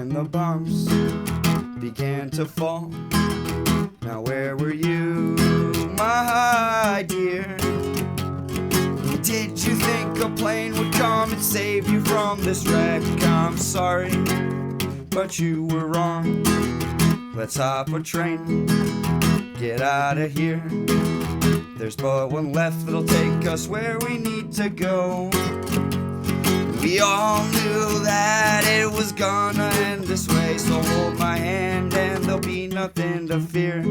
when the bombs began to fall. Now where were you, my dear? Did you think a plane would come and save you from this wreck? I'm sorry, but you were wrong. Let's hop a train, get out of here. There's but one left that'll take us where we need to go. We all knew that it was gonna end this way, so hold my hand and there'll be nothing to fear.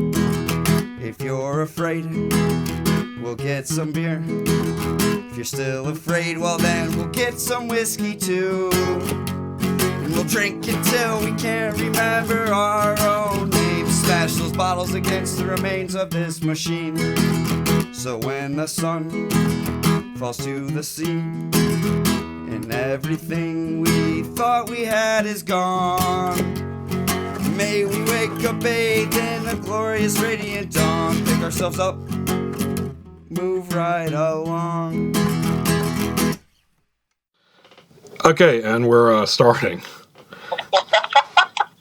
If you're afraid, we'll get some beer. If you're still afraid, well then we'll get some whiskey too. And we'll drink until we can't remember our own names. Smash those bottles against the remains of this machine. So when the sun falls to the sea, and everything we thought we had is gone, may we wake up bathed in a glorious radiant dawn. Pick ourselves up, move right along. Okay, and we're starting.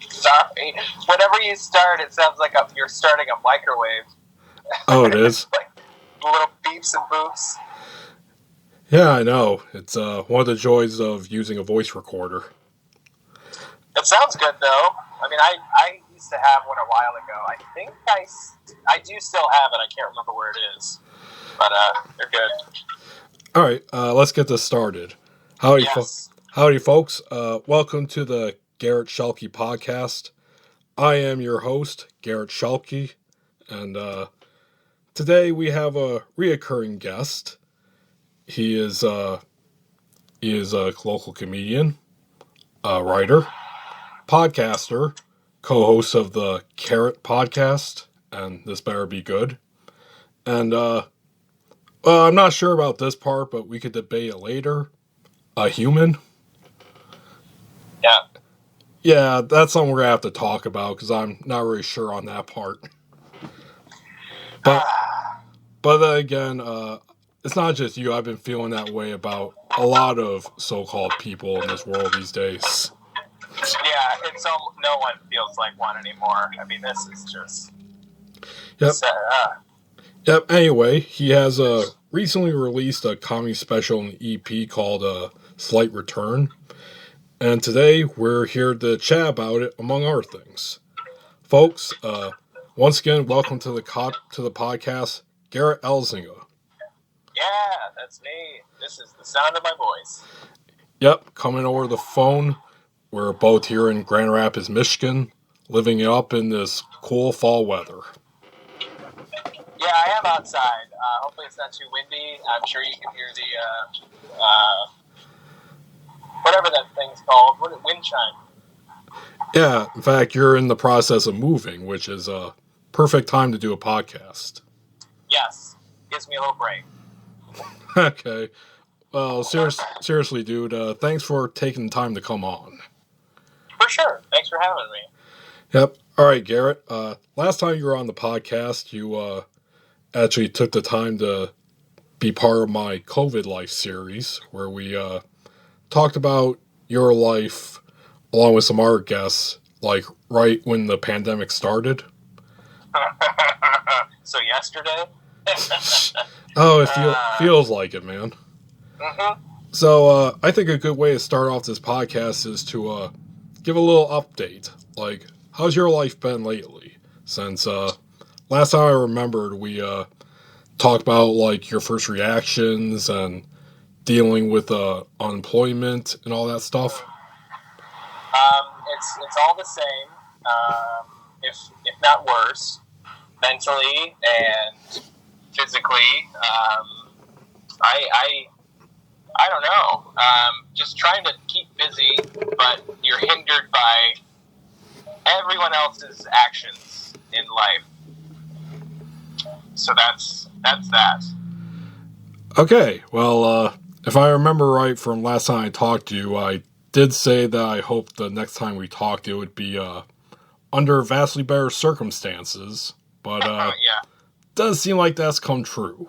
Sorry. Whenever you start, it sounds like you're starting a microwave. Oh, it is? Like little beeps and boops. Yeah, I know. It's one of the joys of using a voice recorder. It sounds good, though. I mean, I used to have one a while ago. I think I do still have it. I can't remember where it is. But they're good. All right, let's get this started. Howdy, folks. Welcome to the Garret Schuelke podcast. I am your host, Garret Schuelke, and today we have a reoccurring guest. He is a local comedian, a writer, podcaster, co-host of the Carrot podcast, and this better be good. And I'm not sure about this part, but we could debate it later. A human? Yeah. Yeah, that's something we're going to have to talk about, because I'm not really sure on that part. But again, it's not just you. I've been feeling that way about a lot of so-called people in this world these days. Yeah, no one feels like one anymore. I mean, this is just... Yep. Yep, anyway, he has recently released a comedy special and EP called Slight Return. And today, we're here to chat about it, among other things. Folks, once again, welcome to the podcast, Gerrit Elzinga. Yeah, that's me. This is the sound of my voice. Yep, coming over the phone. We're both here in Grand Rapids, Michigan, living it up in this cool fall weather. Yeah, I am outside. Hopefully it's not too windy. I'm sure you can hear the, whatever that thing's called, wind chime. Yeah, in fact, you're in the process of moving, which is a perfect time to do a podcast. Yes, gives me a little break. Okay. Well, seriously, dude, thanks for taking the time to come on. For sure. Thanks for having me. Yep. All right, Garrett. Last time you were on the podcast, you actually took the time to be part of my COVID life series, where we talked about your life along with some other guests, like right when the pandemic started. So yesterday? Oh, it feels like it, man. Mm-hmm. So I think a good way to start off this podcast is to give a little update. Like, how's your life been lately? Since last time I remembered, we talked about like your first reactions and dealing with unemployment and all that stuff. It's all the same, if not worse, mentally and physically. I don't know. Just trying to keep busy, but you're hindered by everyone else's actions in life. So that's that. Okay, well, if I remember right from last time I talked to you, I did say that I hope the next time we talked it would be under vastly better circumstances, but yeah. Does seem like that's come true.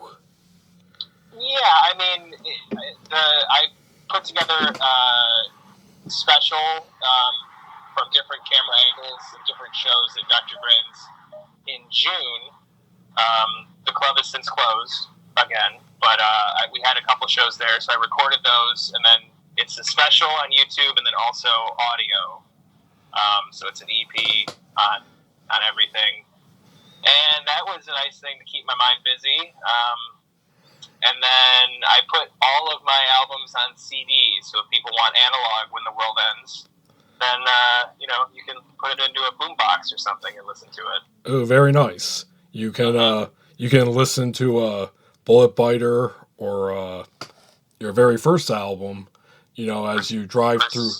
Yeah, I mean, I put together a special from different camera angles and different shows at Dr. Grin's in June. The club has since closed again, but we had a couple shows there, so I recorded those, and then it's a special on YouTube and then also audio. So it's an EP on everything. And that was a nice thing to keep my mind busy. And then I put all of my albums on CD, so if people want analog when the world ends, then, you can put it into a boombox or something and listen to it. Oh, very nice. You can listen to Bullet Biter or your very first album, as you drive through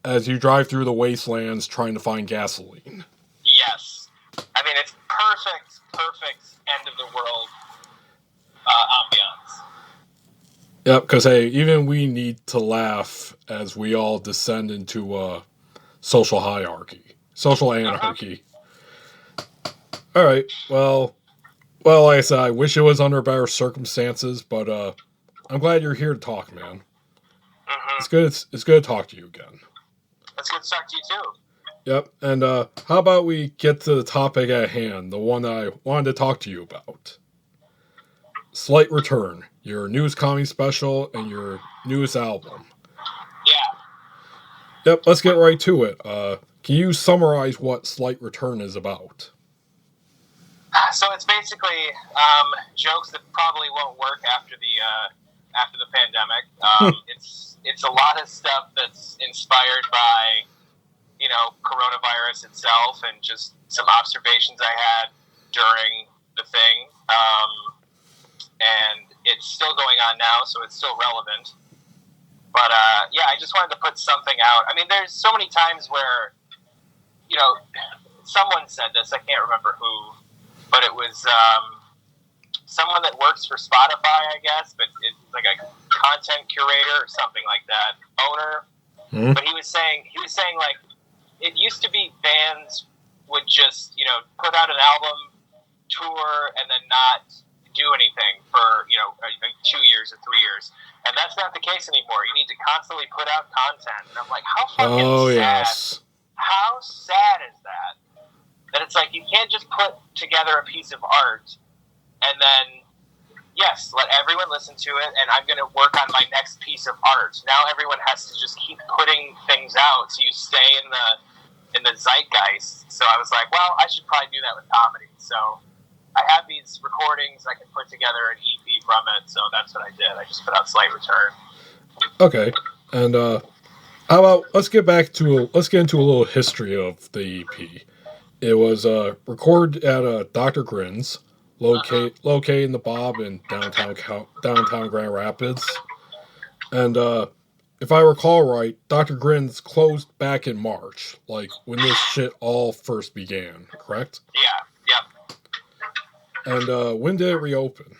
the wastelands trying to find gasoline. Yes. I mean, it's perfect end of the world ambiance. Yep, because, hey, even we need to laugh as we all descend into social anarchy. All right, well, like I said, I wish it was under better circumstances, but I'm glad you're here to talk, man. Mm-hmm. It's good to talk to you again. It's good to talk to you, too. Yep, and how about we get to the topic at hand, the one that I wanted to talk to you about. Slight Return, your newest comedy special and your newest album. Yeah. Yep, let's get right to it. Can you summarize what Slight Return is about? So it's basically jokes that probably won't work after the pandemic. It's a lot of stuff that's inspired by coronavirus itself and just some observations I had during the thing. And it's still going on now, so it's still relevant. But, I just wanted to put something out. I mean, there's so many times where, someone said this, I can't remember who, but it was someone that works for Spotify, I guess, but it's like a content curator or something like that, owner. Mm-hmm. But he was saying, like, it used to be bands would just, put out an album, tour, and then not do anything for 2 years or 3 years, and that's not the case anymore. You need to constantly put out content, and I'm like, how fucking sad? Yes. How sad is that? That it's like you can't just put together a piece of art and then let everyone listen to it, and I'm going to work on my next piece of art. Now everyone has to just keep putting things out so you stay in the zeitgeist. So I was like, well, I should probably do that with comedy. So I have these recordings. I can put together an EP from it, so that's what I did. I just put out Slight Return. Okay, and how about let's get into a little history of the EP. It was recorded at Dr. Grin's, located in the Bob in downtown Grand Rapids, and if I recall right, Dr. Grin's closed back in March, like when this shit all first began. Correct? Yeah. And when did it reopen?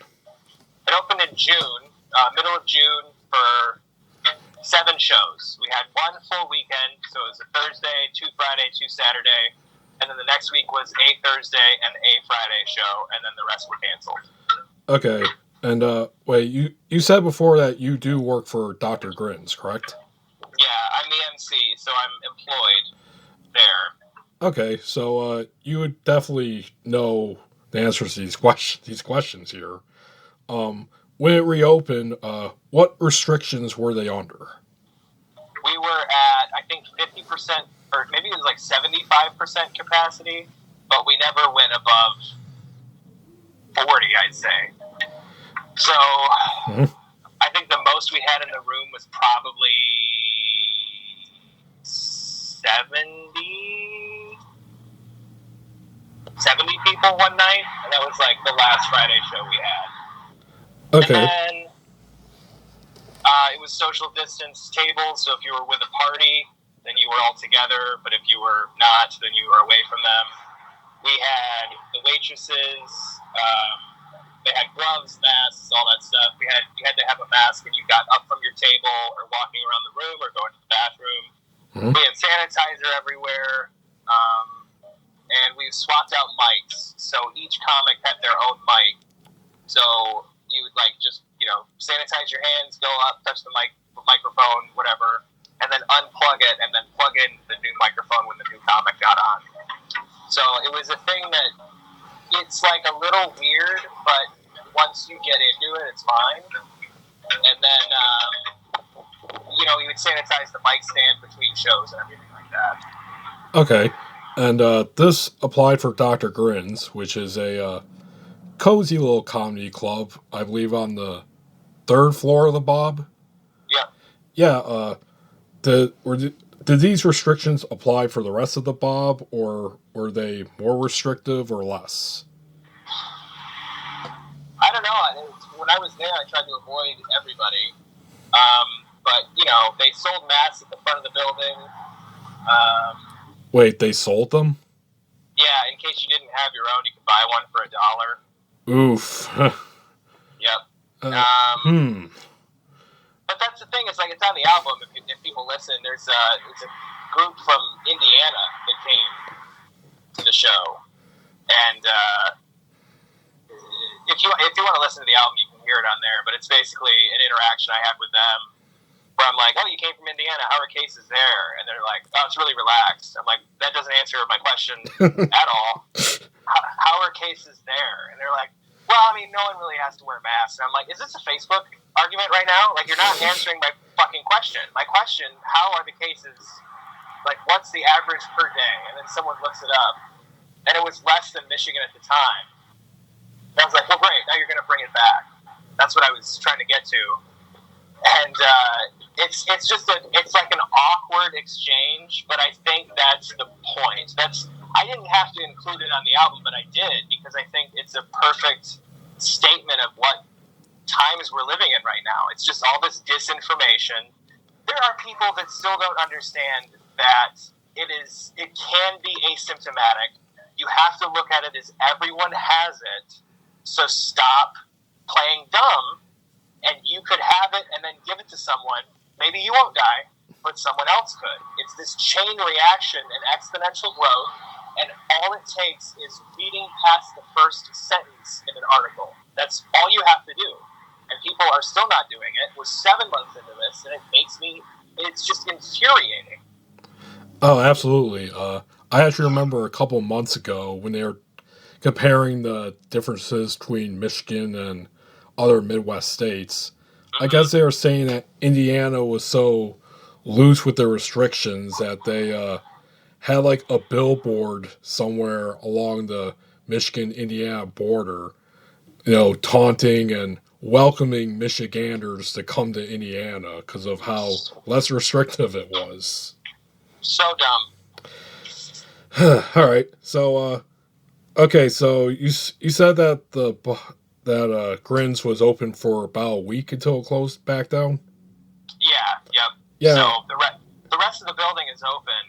It opened in June, middle of June, for 7 shows. We had one full weekend, so it was a Thursday, 2 Friday, 2 Saturday, and then the next week was a Thursday and a Friday show, and then the rest were canceled. Okay, and wait, you said before that you do work for Dr. Grin's, correct? Yeah, I'm the MC, so I'm employed there. Okay, so you would definitely know the answers to these questions here. When it reopened, what restrictions were they under? We were at, I think, 50%, or maybe it was like 75% capacity, but we never went above 40, I'd say. So, I think the most we had in the room was probably 70 people one night, and that was like the last Friday show we had. Okay. And then it was social distance tables, so if you were with a party, then you were all together, but if you were not, then you were away from them. We had the waitresses, they had gloves, masks, all that stuff. You had to have a mask when you got up from your table or walking around the room or going to the bathroom. Mm-hmm. We had sanitizer everywhere. And we swapped out mics, so each comic had their own mic. So you would just sanitize your hands, go up, touch the microphone, whatever, and then unplug it, and then plug in the new microphone microphone when the new comic got on. So it was a thing that it's like a little weird, but once you get into it, it's fine. And then, we would sanitize the mic stand between shows and everything like that. Okay. And this applied for Dr. Grins, which is a cozy little comedy club, I believe on the 3rd floor of the Bob. Yeah. Yeah. Did these restrictions apply for the rest of the Bob, or were they more restrictive or less? I don't know. When I was there, I tried to avoid everybody. But, they sold masks at the front of the building. Wait, they sold them? Yeah, in case you didn't have your own, you could buy one for $1. Oof. Yep. But that's the thing. It's like it's on the album. If people listen, there's a group from Indiana that came to the show, and if you want to listen to the album, you can hear it on there. But it's basically an interaction I had with them, where I'm like, "Oh, you came from Indiana. How are cases there?" And they're like, "Oh, it's really relaxed." I'm like, "That doesn't answer my question at all. How are cases there?" And they're like, "Well, I mean, no one really has to wear masks." And I'm like, "Is this a Facebook argument right now? Like, you're not answering my fucking question. My question: how are the cases? Like, what's the average per day?" And then someone looks it up, and it was less than Michigan at the time. And I was like, "Well, great. Now you're going to bring it back." That's what I was trying to get to. And it's like an awkward exchange, but I think that's the point. I didn't have to include it on the album, but I did because I think it's a perfect statement of what times we're living in right now. It's just all this disinformation. There are people that still don't understand that it can be asymptomatic. You have to look at it as everyone has it. So stop playing dumb, and you could have it and then give it to someone. Maybe you won't die, but someone else could. It's this chain reaction and exponential growth, and all it takes is reading past the first sentence in an article. That's all you have to do. And people are still not doing it. We're 7 months into this, and it's just infuriating. Oh, absolutely. I actually remember a couple months ago when they were comparing the differences between Michigan and other Midwest states. I guess they were saying that Indiana was so loose with their restrictions that they had like a billboard somewhere along the Michigan-Indiana border, taunting and welcoming Michiganders to come to Indiana because of how less restrictive it was. So dumb. All right. So, okay. So you said that that Grins was open for about a week until it closed back down? Yeah, yep. Yeah. So the rest of the building is open.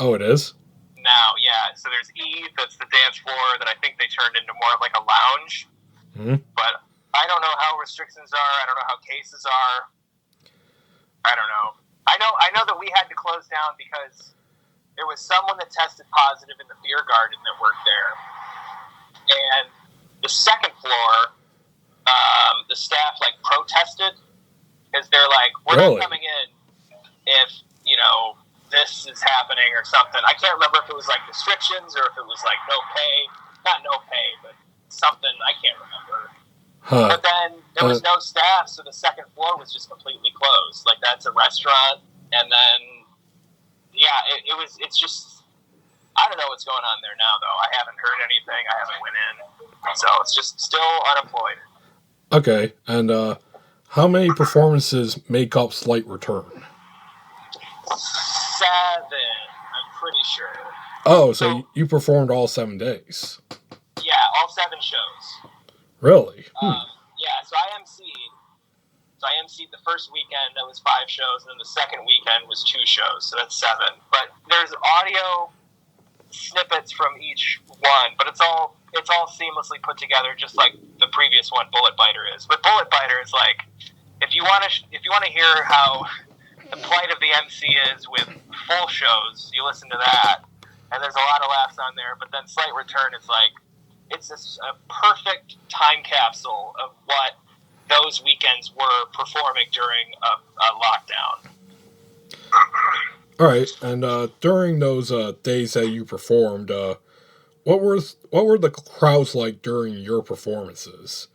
Oh, it is? Now, yeah. So there's Eve, that's the dance floor that I think they turned into more of like a lounge. Mm-hmm. But I don't know how restrictions are. I don't know how cases are. I don't know. I know that we had to close down because there was someone that tested positive in the beer garden that worked there. And the second floor, the staff protested because they're like, "We're not coming in if this is happening or something." I can't remember if it was restrictions or if it was no pay, not no pay, but something. I can't remember. Huh. But then there was no staff, so the second floor was just completely closed. That's a restaurant, and then it's just. I don't know what's going on there now, though. I haven't heard anything. I haven't went in. So it's just still unemployed. Okay. And how many performances make up Slight Return? 7, I'm pretty sure. Oh, so you performed all 7 days. Yeah, all 7 shows. Really? Yeah, so I emceed. So I emceed the first weekend, that was 5 shows, and then the second weekend was 2 shows, so that's 7. But there's audio snippets from each one, but it's all seamlessly put together, just like the previous one, Bullet Biter is. But Bullet Biter is if you want to hear how the plight of the MC is with full shows, you listen to that, and there's a lot of laughs on there. But then Slight Return is it's a perfect time capsule of what those weekends were performing during a lockdown. All right, and during those days that you performed, what were the crowds like during your performances?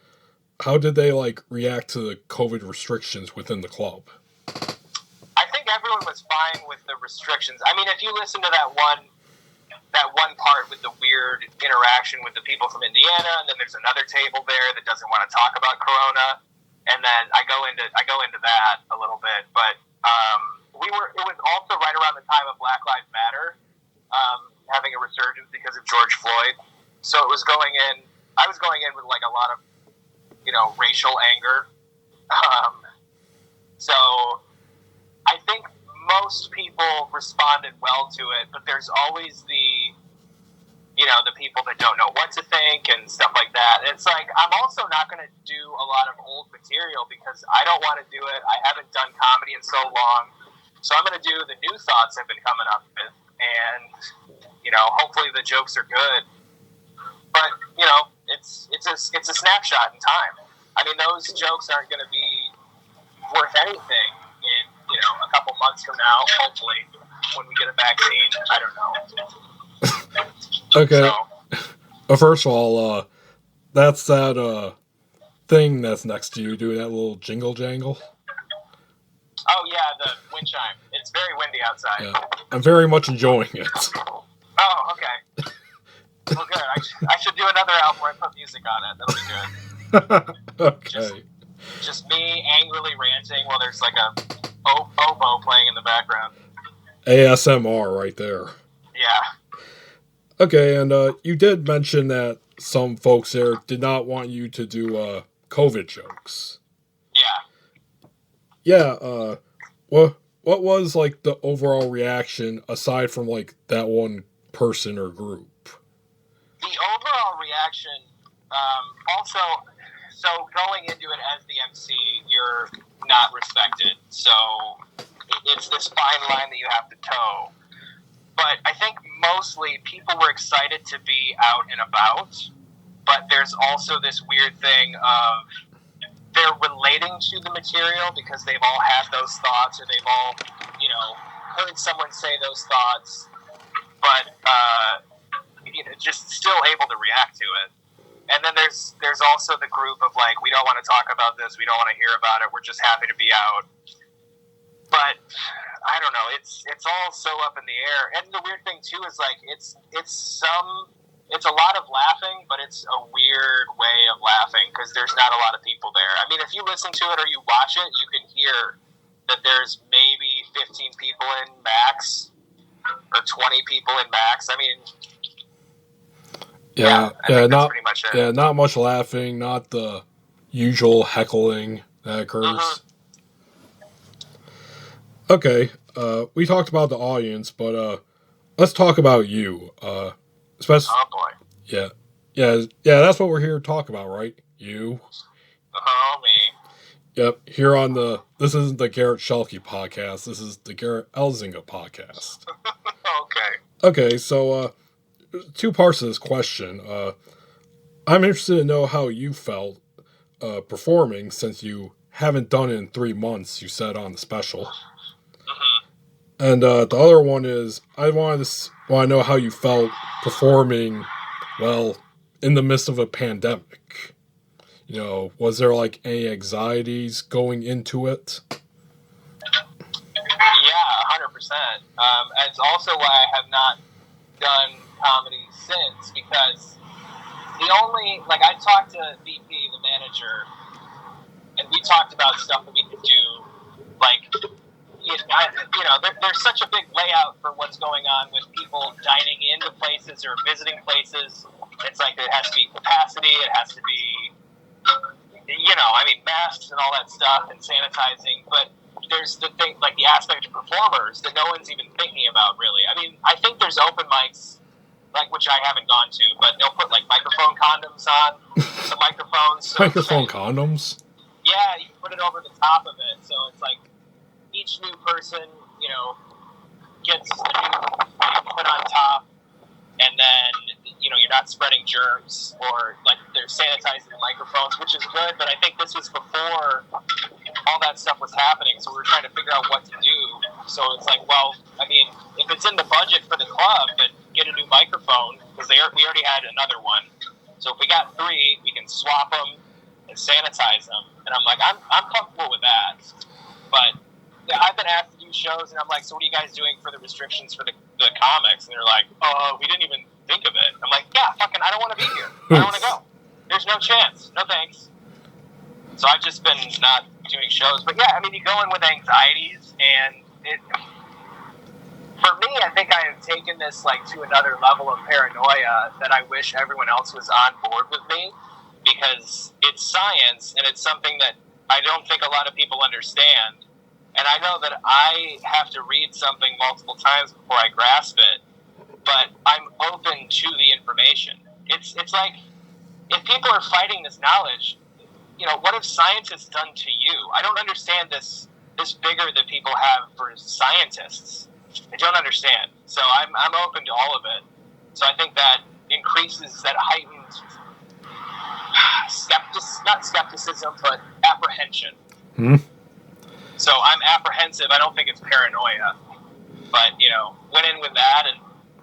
How did they like react to the COVID restrictions within the club? I think everyone was fine with the restrictions. I mean, if you listen to that one part with the weird interaction with the people from Indiana, and then there's another table there that doesn't want to talk about Corona, and then I go into that a little bit, but it was also right around the time of Black Lives Matter having a resurgence because of George Floyd. So I was going in with like a lot of, racial anger. So I think most people responded well to it, but there's always the people that don't know what to think and stuff like that. It's like, I'm also not going to do a lot of old material because I don't want to do it. I haven't done comedy in so long. So I'm going to do the new thoughts I've been coming up with. And, hopefully the jokes are good. But, it's a snapshot in time. I mean, those jokes aren't going to be worth anything in, a couple months from now, hopefully, when we get a vaccine. I don't know. Okay. So, First of all, that's that thing that's next to you doing that little jingle jangle. oh, yeah, the wind chime. It's very windy outside. Yeah, I'm very much enjoying it. Oh, okay. Well, good. I should do another album where I put music on it. That'll be good. Okay. Just me angrily ranting while there's like a oboe playing in the background. ASMR right there. Yeah. Okay, and you did mention that some folks there did not want you to do COVID jokes. Yeah. Yeah, what was like the overall reaction aside from like that one person or group? The overall reaction, also, so going into it as the MC, you're not respected. So it's this fine line that you have to toe. But I think mostly people were excited to be out and about, but there's also this weird thing of they're relating to the material because they've all had those thoughts, or they've all, heard someone say those thoughts, but just still able to react to it. And then there's also the group of like, we don't want to talk about this, we don't want to hear about it, we're just happy to be out. But I don't know, it's all so up in the air. And the weird thing too is like it's a lot of laughing, but it's a weird way of laughing because there's not a lot of people there. I mean, if you listen to it or you watch it, you can hear that there's maybe 15 people in max or 20 people in max. I mean, not pretty much it. Yeah, not much laughing, not the usual heckling that occurs. Mm-hmm. Okay, we talked about the audience, but let's talk about you. Especially, Oh boy. Yeah. That's what we're here to talk about, right? You. Oh, me. Yep. This isn't the Garret Schuelke podcast. This is the Gerrit Elzinga podcast. Okay. So, two parts of this question. I'm interested to know how you felt performing since you haven't done it in 3 months. You said on the special. Mm-hmm. And the other one is I want to know how you felt performing, well, in the midst of a pandemic. Was there like any anxieties going into it? Yeah, 100%. And it's also why I have not done comedy since, because I talked to VP, the manager, and we talked about stuff that we could do, like, there's such a big layout for what's going on with people dining into places or visiting places. It's like it has to be capacity, it has to be, masks and all that stuff and sanitizing. But there's the thing, like the aspect of performers that no one's even thinking about, really. I mean, I think there's open mics, like, which I haven't gone to, but they'll put like microphone condoms on the microphones. So microphone condoms? Yeah, you can put it over the top of it. So it's like, each new person, gets a new put on top, and then, you're not spreading germs, or, like, they're sanitizing the microphones, which is good, but I think this was before all that stuff was happening, so we were trying to figure out what to do. So it's like, well, I mean, if it's in the budget for the club, then get a new microphone, because we already had another one. So if we got 3, we can swap them and sanitize them. And I'm like, I'm comfortable with that. But I've been asked to do shows, and I'm like, so what are you guys doing for the restrictions for the comics? And they're like, oh, we didn't even think of it. I'm like, yeah, fucking, I don't want to be here. I don't want to go. There's no chance. No thanks. So I've just been not doing shows. But yeah, I mean, you go in with anxieties, and for me, I think I have taken this like to another level of paranoia that I wish everyone else was on board with me, because it's science, and it's something that I don't think a lot of people understand. And I know that I have to read something multiple times before I grasp it, but I'm open to the information. It's like, if people are fighting this knowledge, what have scientists done to you? I don't understand this vigor that people have for scientists. I don't understand. So I'm open to all of it. So I think that increases that heightened not skepticism, but apprehension. Hmm. So I'm apprehensive. I don't think it's paranoia. But, went in with that. And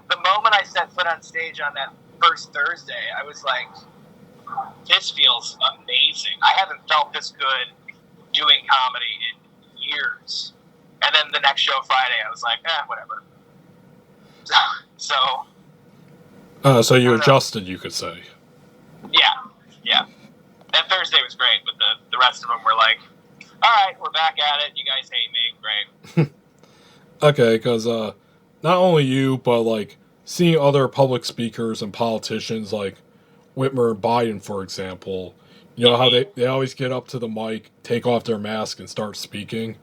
the moment I set foot on stage on that first Thursday, I was like, this feels amazing. I haven't felt this good doing comedy in years. And then the next show Friday, I was like, whatever. So you adjusted, you could say. Yeah. That Thursday was great, but the rest of them were like, all right, we're back at it. You guys hate me. Great. Okay, because not only you, but like seeing other public speakers and politicians like Whitmer and Biden, for example, how they always get up to the mic, take off their mask, and start speaking.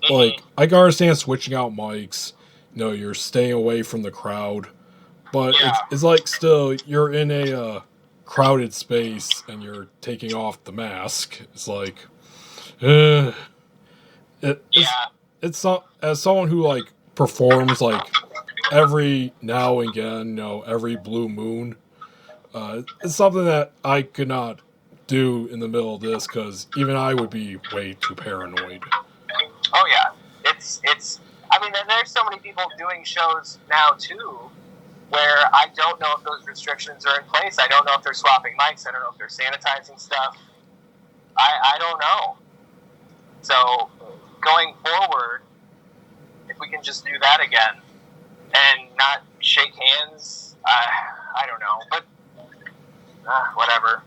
Mm-hmm. Like, I can understand switching out mics, you're staying away from the crowd, but it's like still, you're in a crowded space and you're taking off the mask. It's like, it's not, as someone who like performs like every now and again, every blue moon, it's something that I could not do in the middle of this, because even I would be way too paranoid. Oh yeah, it's. I mean, and there's so many people doing shows now too, where I don't know if those restrictions are in place. I don't know if they're swapping mics. I don't know if they're sanitizing stuff. I don't know. So going forward, if we can just do that again and not shake hands, I don't know, but whatever.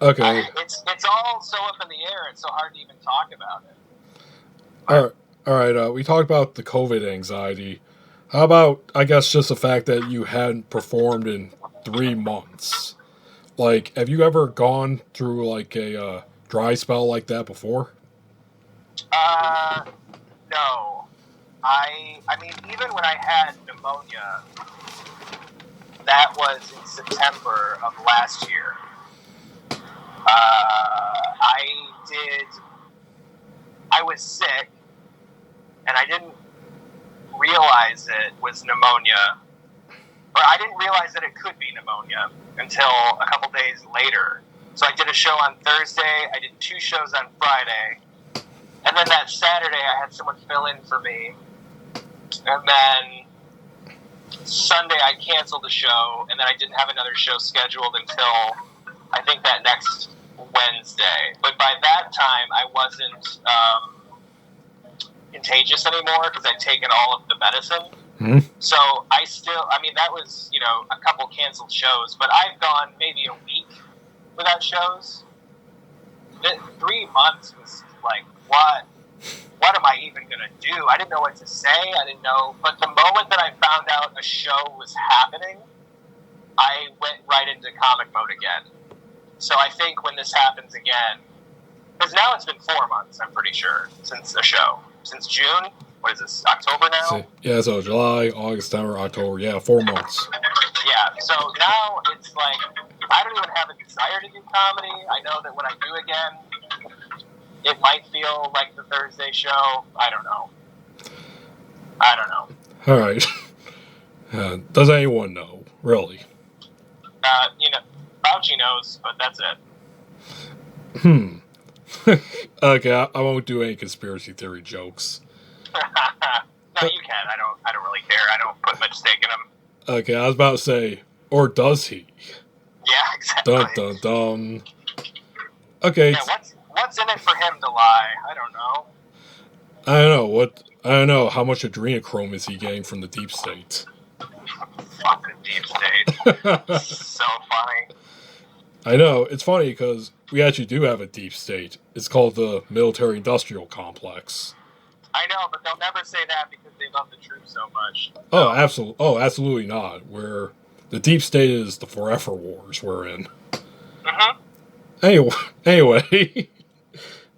Okay. It's all so up in the air. It's so hard to even talk about it. All right. We talked about the COVID anxiety. How about, I guess, just the fact that you hadn't performed in 3 months? Like, have you ever gone through like a dry spell like that before? No. I mean, even when I had pneumonia, that was in September of last year. I was sick, and I didn't realize it was pneumonia, or I didn't realize that it could be pneumonia until a couple days later. So I did a show on Thursday, I did 2 shows on Friday, and then that Saturday I had someone fill in for me, and then Sunday I canceled the show, and then I didn't have another show scheduled until I think that next Wednesday. But by that time I wasn't contagious anymore, because I'd taken all of the medicine. Mm-hmm. So that was, a couple canceled shows, but I've gone maybe a week without shows. 3 months was like, what am I even going to do? I didn't know what to say. I didn't know. But the moment that I found out a show was happening, I went right into comic mode again. So I think when this happens again, because now it's been 4 months, I'm pretty sure, since a show. Since June? What is this, October now? Yeah, so July, August, September, October. Yeah, 4 months. Yeah, so now it's like, I don't even have a desire to do comedy. I know that when I do again, it might feel like the Thursday show. I don't know. All right. Does anyone know, really? Fauci knows, but that's it. Okay, I won't do any conspiracy theory jokes. No, you can. I don't really care. I don't put much stake in him. Okay, I was about to say, or does he? Yeah, exactly. Dun dun dun. Okay. Yeah, what's in it for him to lie? I don't know. I don't know how much adrenochrome is he getting from the deep state. Fucking deep state. So funny. I know, it's funny because we actually do have a deep state. It's called the military-industrial complex. I know, but they'll never say that because they love the troops so much. Oh, absolutely not. Where the deep state is the forever wars we're in. Mm-hmm.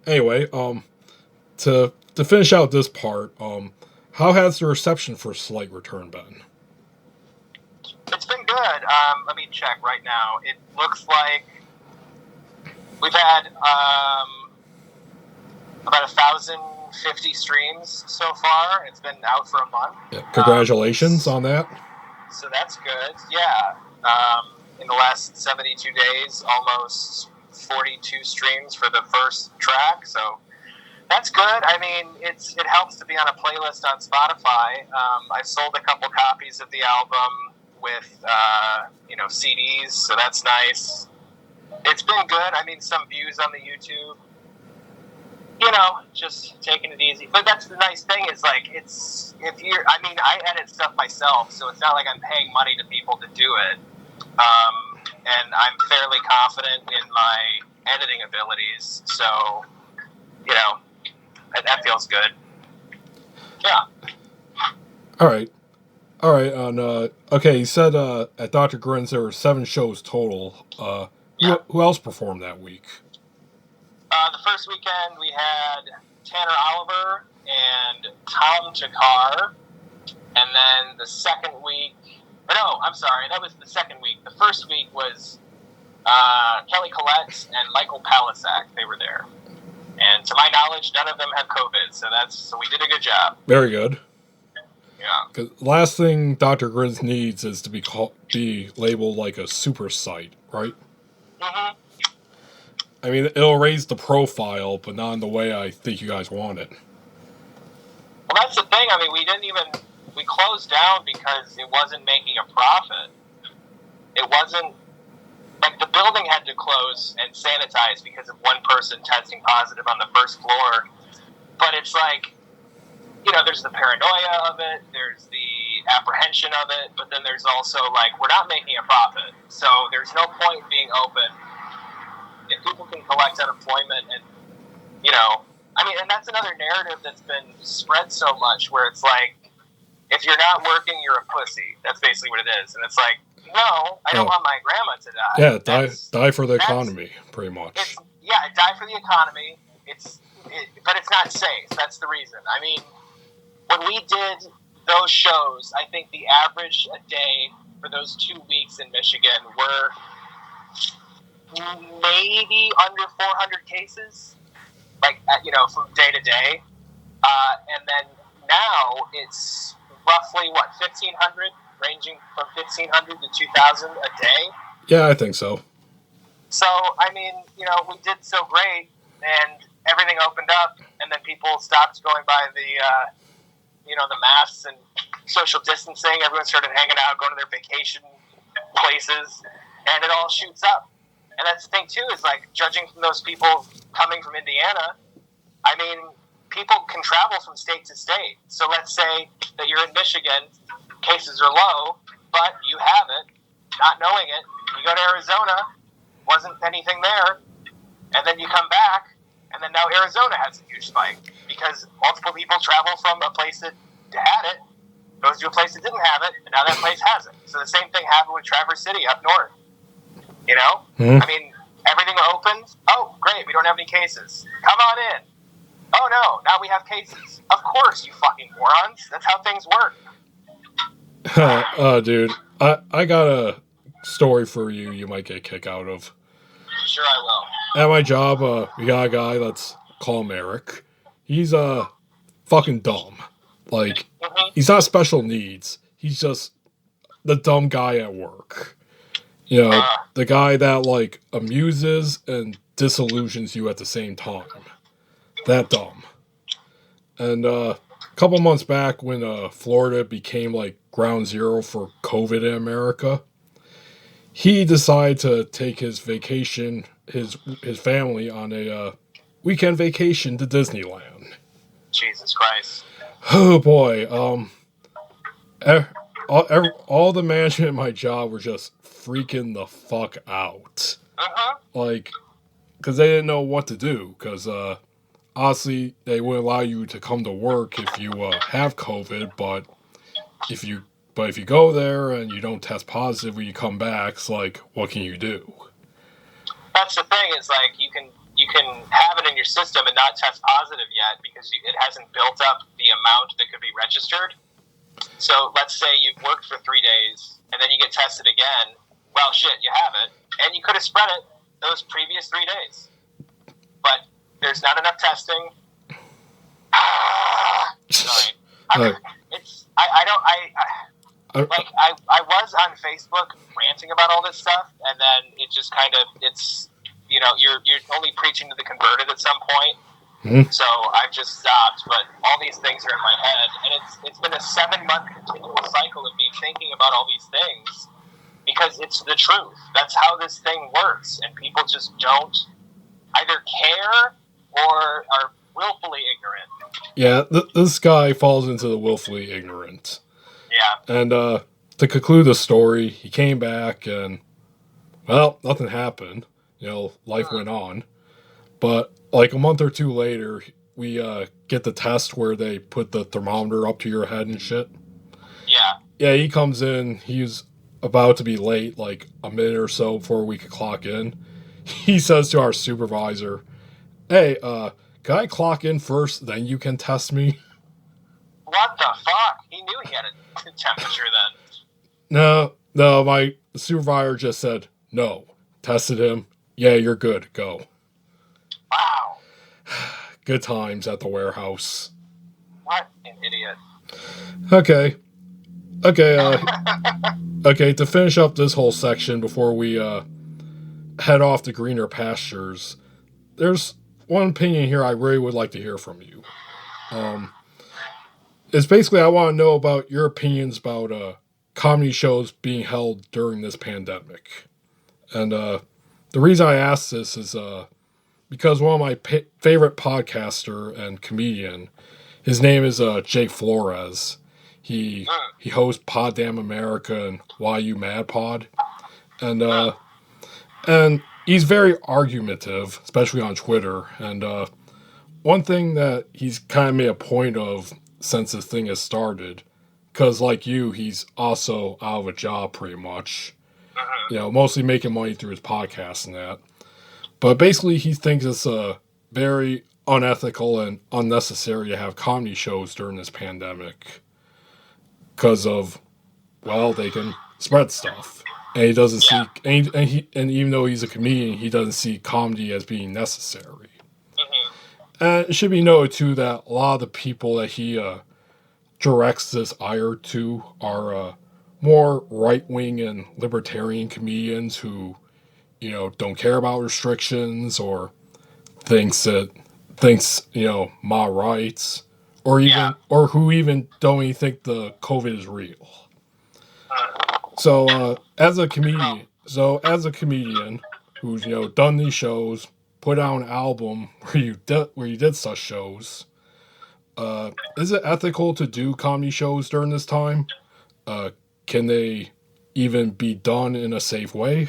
Anyway, to finish out this part, how has the reception for Slight Return been? It's been good. Let me check right now. It looks like we've had about 1,050 streams so far. It's been out for a month. Yeah, congratulations on that. So that's good. Yeah. In the last 72 days, almost 42 streams for the first track. So that's good. I mean, it helps to be on a playlist on Spotify. I sold a couple copies of the album with CDs, so that's nice. It's been good. I mean, some views on the YouTube. Just taking it easy. But that's the nice thing is I edit stuff myself, so it's not like I'm paying money to people to do it. And I'm fairly confident in my editing abilities, so that feels good. Yeah. All right. Okay, you said at Dr. Grin's there were 7 shows total. Who else performed that week? The first weekend we had Tanner Oliver and Tom Jakar, and then the second week. No, I'm sorry, that was the second week. The first week was Kelly Collette and Michael Palisak. They were there, and to my knowledge, none of them have COVID. So we did a good job. Very good. Yeah. Because last thing Dr. Grins needs is to be labeled like a super site, right? Mm-hmm. I mean, it'll raise the profile, but not in the way I think you guys want it. Well, that's the thing. I mean, we closed down because it wasn't making a profit. It wasn't, like, the building had to close and sanitize because of one person testing positive on the first floor. But it's like, there's the paranoia of it, there's the apprehension of it, but then there's also, like, we're not making a profit. So there's no point being open. If people can collect unemployment and, and that's another narrative that's been spread so much where it's like, if you're not working, you're a pussy. That's basically what it is. And it's like, no, I don't want my grandma to die. Yeah, die for the economy, pretty much. Die for the economy. But it's not safe. That's the reason. I mean, when we did those shows, I think the average a day for those 2 weeks in Michigan were maybe under 400 cases, from day to day. And then now it's roughly, 1,500, ranging from 1,500 to 2,000 a day. Yeah, I think so. So, I mean, we did so great, and everything opened up, and then people stopped going by the masks and social distancing. Everyone started hanging out, going to their vacation places, and it all shoots up. And that's the thing, too, is, like, judging from those people coming from Indiana, I mean, people can travel from state to state. So let's say that you're in Michigan, cases are low, but you have it, not knowing it. You go to Arizona, wasn't anything there, and then you come back, and then now Arizona has a huge spike because multiple people travel from a place that had it, goes to a place that didn't have it, and now that place has it. So the same thing happened with Traverse City up north. Mm-hmm. I mean, everything opened. Oh, great, we don't have any cases. Come on in. Oh, no, now we have cases. Of course, you fucking morons. That's how things work. Dude, I got a story for you you might get a kick out of. Sure I will. At my job, we got a guy, let's call him Eric. He's fucking dumb. Like, he's not special needs. He's just the dumb guy at work. The guy that, like, amuses and disillusions you at the same time. That dumb. And a couple months back when Florida became like ground zero for COVID in America, he decided to take his vacation, his family on a weekend vacation to Disneyland. Jesus Christ. Oh boy, all the management in my job were just freaking the fuck out. Like, because they didn't know what to do. Because honestly, they wouldn't allow you to come to work if you have COVID. But if you go there and you don't test positive when you come back, it's like, what can you do? That's the thing. Is like you can have it in your system and not test positive yet because it hasn't built up the amount that could be registered. So let's say you've worked for 3 days and then you get tested again. Well, shit, you have it, and you could have spread it those previous 3 days, but there's not enough testing. Sorry. I was on Facebook ranting about all this stuff, and then it just kind of, it's, you're only preaching to the converted at some point. Mm-hmm. So I've just stopped, but all these things are in my head, and it's been a 7-month continual cycle of me thinking about all these things, because it's the truth. That's how this thing works, and people just don't either care or are willfully ignorant. Yeah, this guy falls into the willfully ignorant. Yeah. And to conclude the story, he came back and, well, nothing happened. Life went on. But like a month or two later, we get the test where they put the thermometer up to your head and shit. Yeah. Yeah, he comes in. He's about to be late, like a minute or so before we could clock in. He says to our supervisor, "Hey, can I clock in first, then you can test me?" What the fuck? He knew he had a temperature then. No, my supervisor just said, no. Tested him. Yeah, you're good. Go. Wow. Good times at the warehouse. What an idiot. Okay, to finish up this whole section before we head off to greener pastures, there's one opinion here I really would like to hear from you. It's basically I want to know about your opinions about comedy shows being held during this pandemic. And the reason I ask this is because one of my favorite podcaster and comedian, his name is Jake Flores. He hosts Pod Damn America and Why You Mad Pod. And he's very argumentative, especially on Twitter. And one thing that he's kind of made a point of since this thing has started, because like you, he's also out of a job pretty much. Mostly making money through his podcast and that. But basically he thinks it's very unethical and unnecessary to have comedy shows during this pandemic. Because of, well, they can spread stuff. And he doesn't see, and even though he's a comedian, he doesn't see comedy as being necessary. And it should be noted too that a lot of the people that he directs this ire to are more right-wing and libertarian comedians who, don't care about restrictions or thinks ma rights, or who even don't even think the COVID is real. So as a comedian who's done these shows, put out an album where you did such shows, is it ethical to do comedy shows during this time? Can they even be done in a safe way?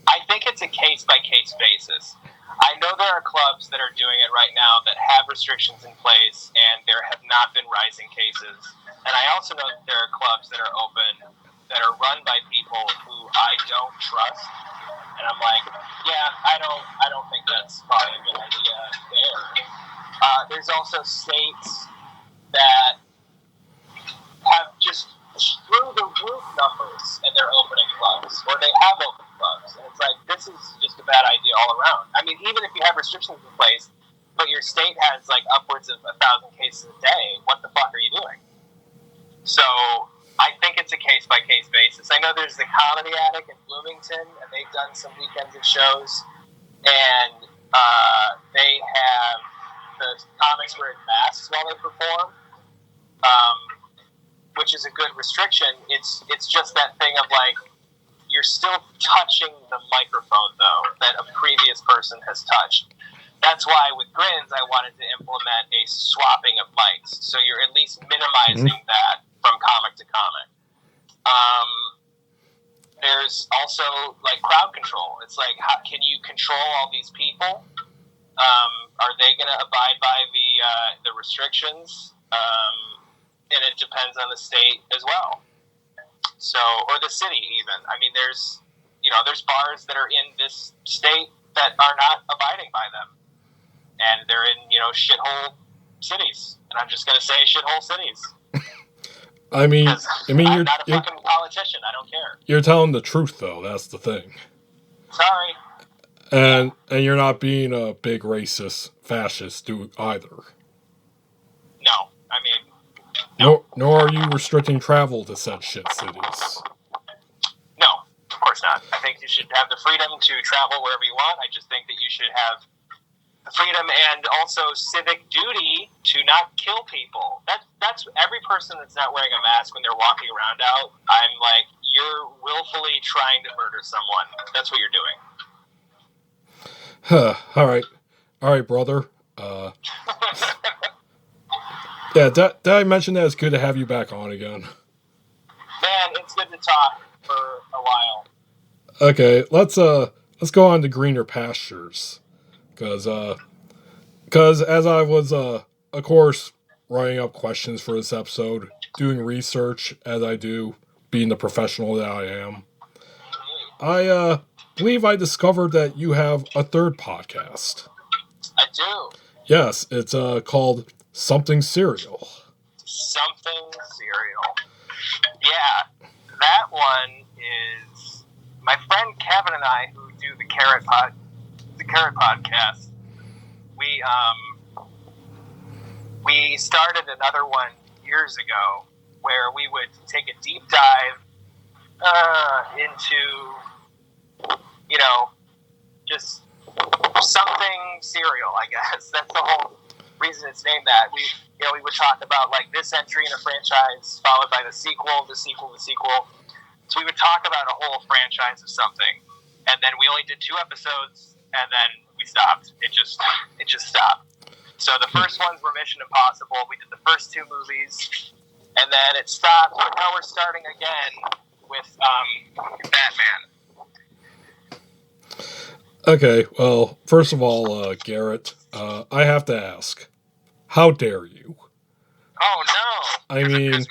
I think it's a case-by-case basis. I know there are clubs that are doing it right now that have restrictions in place, and there have not been rising cases. And I also know that there are clubs that are open that are run by people who I don't trust. And I'm like, yeah, I don't think that's probably a good idea there. There's also states that have just through the roof numbers and they're opening clubs, or they have opened clubs. And it's like, this is just a bad idea all around. I mean, even if you have restrictions in place, but your state has like upwards of 1,000 cases a day, what the fuck are you doing? So I think it's a case-by-case basis. I know there's the Comedy Attic in Bloomington, and they've done some weekends of shows, and they have the comics wearing masks while they perform, which is a good restriction. It's just that thing of like, you're still touching the microphone though that a previous person has touched. That's why with Grins I wanted to implement a swapping of mics, so you're at least minimizing that from comic to comic. There's also like crowd control. It's like, how can you control all these people? Are they going to abide by the restrictions? And it depends on the state as well. So, or the city even. I mean, there's bars that are in this state that are not abiding by them, and they're in shithole cities. And I'm just going to say shithole cities. I mean, I'm not a fucking politician. I don't care. You're telling the truth, though. That's the thing. Sorry. And you're not being a big racist fascist either. No, I mean, no. Nor are you restricting travel to said shit cities. No, of course not. I think you should have the freedom to travel wherever you want. I just think that you should have the freedom and also civic duty to not kill people. That's every person that's not wearing a mask when they're walking around out. I'm like, you're willfully trying to murder someone. That's what you're doing. All right, brother. Yeah, did I mention that it's good to have you back on again? Man, it's good to talk for a while. Okay, let's go on to greener pastures, because as I was of course writing up questions for this episode, doing research as I do, being the professional that I am, I believe I discovered that you have a third podcast. I do. Yes, it's called Something Serial. Something Serial. Yeah, that one is my friend Kevin and I, who do the Garret podcast. We started another one years ago where we would take a deep dive into just something serial, I guess. That's the whole reason it's named that. We would talk about like this entry in a franchise followed by the sequel. So we would talk about a whole franchise of something, and then we only did 2 episodes, and then we stopped. It just stopped. So the first ones were Mission Impossible. We did the first 2 movies, and then it stopped. But now we're starting again with Batman. Okay, well, first of all, Garrett, I have to ask, how dare you? Oh no! I mean,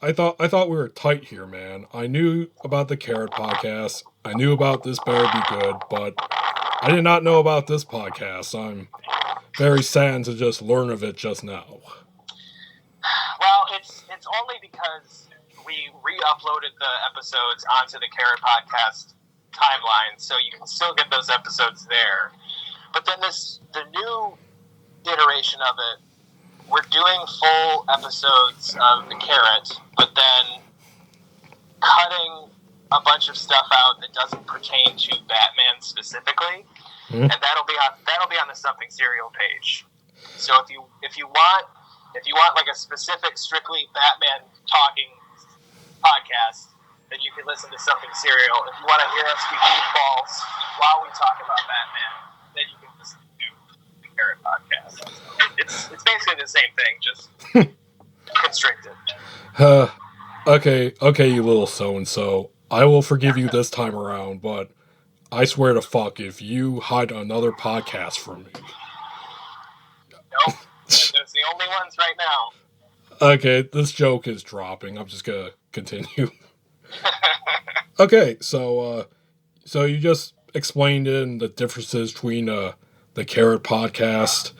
I thought we were tight here, man. I knew about the Garret podcast. I knew about This Better Be Good, but I did not know about this podcast. I'm very saddened to just learn of it just now. Well, it's only because we re-uploaded the episodes onto the Garret podcast timeline, so you can still get those episodes there. But then the new iteration of it, we're doing full episodes of the Garret, but then cutting a bunch of stuff out that doesn't pertain to Batman specifically, and that'll be on the Something Serial page. So if you want like a specific strictly Batman talking podcast, then you can listen to Something Serial. If you want to hear us be goofballs while we talk about Batman, then you can listen to the Garret podcast. It's basically the same thing, just constricted. Okay, you little so-and-so. I will forgive you this time around, but I swear to fuck if you hide another podcast from me. Nope. Those the only ones right now. Okay, this joke is dropping. I'm just gonna continue. Okay, so you just explained in the differences between the Garret podcast,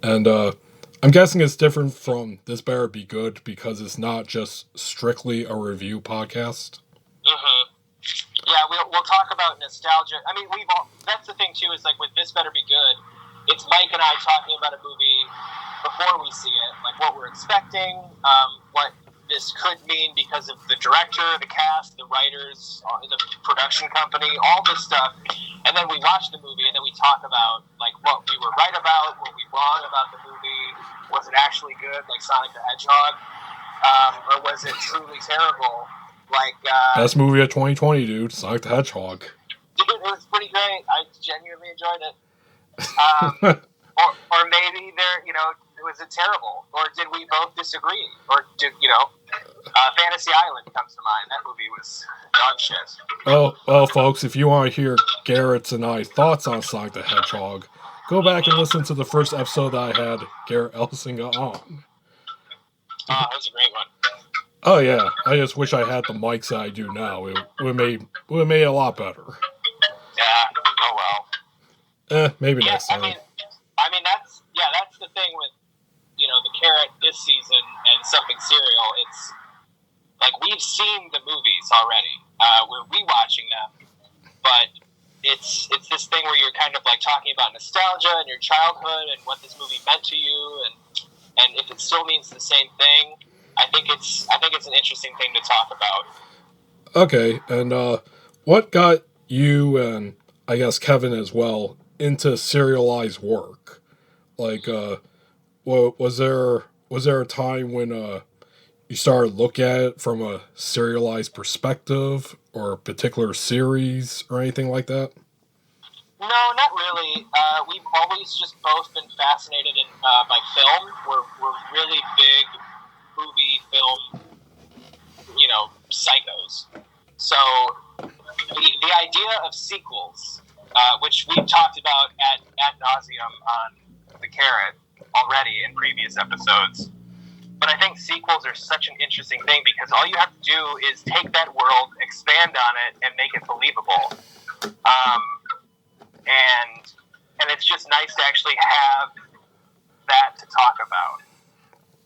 and I'm guessing it's different from This Better Be Good because it's not just strictly a review podcast. Yeah, we'll talk about nostalgia. I mean, that's the thing too. Is like with This Better Be Good, it's Mike and I talking about a movie before we see it, like what we're expecting, what this could mean because of the director, the cast, the writers, the production company, all this stuff. And then we watch the movie, and then we talk about like what we were right about, what we wrong about the movie. Was it actually good, like Sonic the Hedgehog, or was it truly terrible? Like best movie of 2020, dude. Sonic the Hedgehog. Dude, it was pretty great. I genuinely enjoyed it. Or maybe was it terrible? Or did we both disagree? Or did Fantasy Island comes to mind. That movie was dog shit. Well, folks, if you want to hear Garrett's and I's thoughts on Sonic the Hedgehog, go back and listen to the first episode that I had Gerrit Elzinga on. That was a great one. Oh yeah, I just wish I had the mics that I do now. It would have made it a lot better. Yeah. Oh well. Maybe next time. I mean that's the thing with the Carrot this season and Something Serial. It's like we've seen the movies already. We're rewatching them, but it's this thing where you're kind of like talking about nostalgia and your childhood and what this movie meant to you, and if it still means the same thing. I think it's an interesting thing to talk about. Okay, and what got you and I guess Kevin as well into serialized work? Like, was there a time when you started looking at it from a serialized perspective or a particular series or anything like that? No, not really. We've always just both been fascinated by film. We're really big movie film, psychos. So the idea of sequels, which we've talked about ad nauseum on The Carrot already in previous episodes. But I think sequels are such an interesting thing because all you have to do is take that world, expand on it, and make it believable. And it's just nice to actually have that to talk about.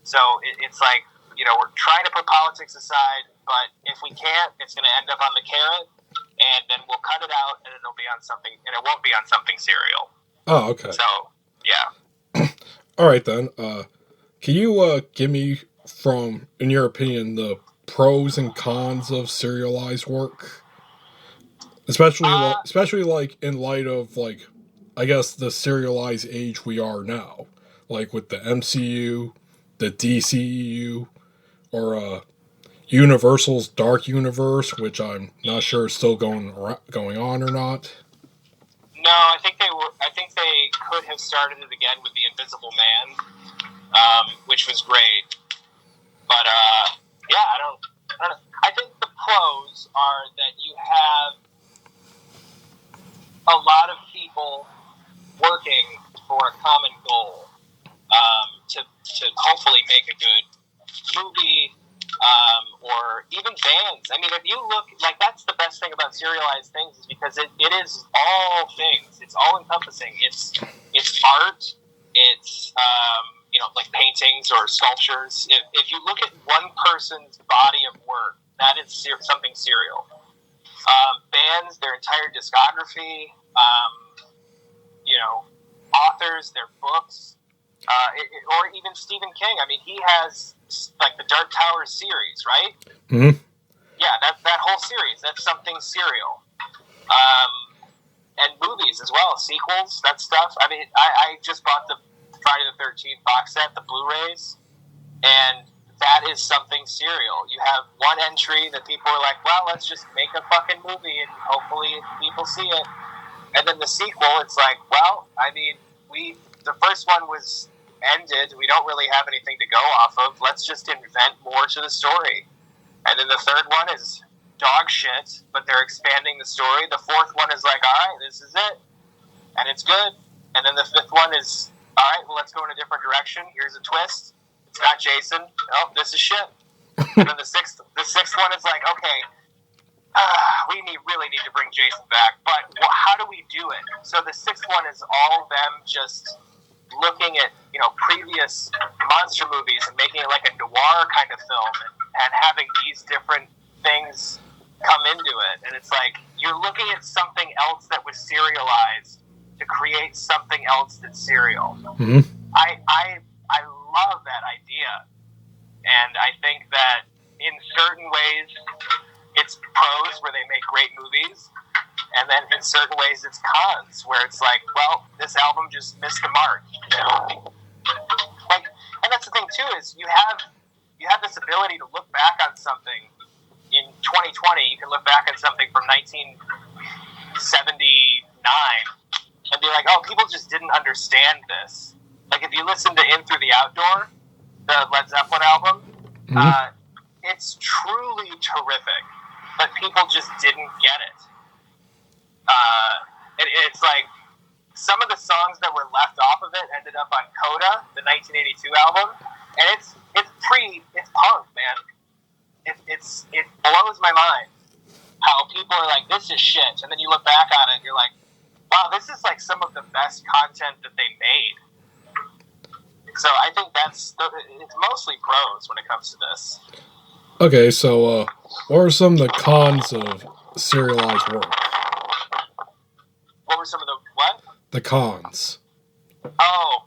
So it's like, we're trying to put politics aside, but if we can't, it's going to end up on The Carrot, and then we'll cut it out, and it'll be on something, and it won't be on Something Serial. Oh, okay. So, yeah. All right, then. Can you give me, in your opinion, the pros and cons of serialized work? Especially like in light of like, I guess the serialized age we are now, like with the MCU, the DCEU, or Universal's Dark Universe, which I'm not sure is still going on or not. No, I think they could have started it again with the Invisible Man, which was great. But yeah, I don't know. I think the pros are that you have a lot of people working for a common goal to hopefully make a good movie, or even bands. I mean, if you look, like, that's the best thing about serialized things is because it is all things. It's all encompassing. It's art. It's like paintings or sculptures. If you look at one person's body of work, that is something serial. Bands, their entire discography, authors, their books, or even Stephen King. I mean, he has like the Dark Tower series, right? Mm-hmm. Yeah, that whole series, that's something serial. And movies as well, sequels, that stuff. I mean, I just bought the Friday the 13th box set, the Blu-rays, and that is something serial. You have one entry that people are like, well, let's just make a fucking movie and hopefully people see it. And then the sequel, it's like, well, I mean, the first one was ended. We don't really have anything to go off of. Let's just invent more to the story. And then the third one is dog shit, but they're expanding the story. The fourth one is like, all right, this is it. And it's good. And then the fifth one is, all right, well, let's go in a different direction. Here's a twist. It's not Jason. Oh, this is shit. And then the sixth one is like, okay, we really need to bring Jason back, but how do we do it? So the sixth one is all them just looking at previous monster movies and making it like a noir kind of film and having these different things come into it. And it's like you're looking at something else that was serialized to create something else that's serial. Mm-hmm. I love that idea, and I think that in certain ways it's pros where they make great movies, And then in certain ways it's cons, where it's like, well, this album just missed the mark, you know? Like, and that's the thing too, is you have this ability to look back on something in 2020. You can look back at something from 1979 and be like, oh, people just didn't understand this. Like, if you listen to In Through the Outdoor, the Led Zeppelin album, it's truly terrific, but people just didn't get it. It's like some of the songs that were left off of it ended up on Coda, the 1982 album, and it's punk, man. It blows my mind how people are like, this is shit, and then you look back on it and you're like, wow, this is like some of the best content that they made. So I think it's mostly pros when it comes to this. Okay, so what are some of the cons of serialized work? What were some of the what? The cons. Oh,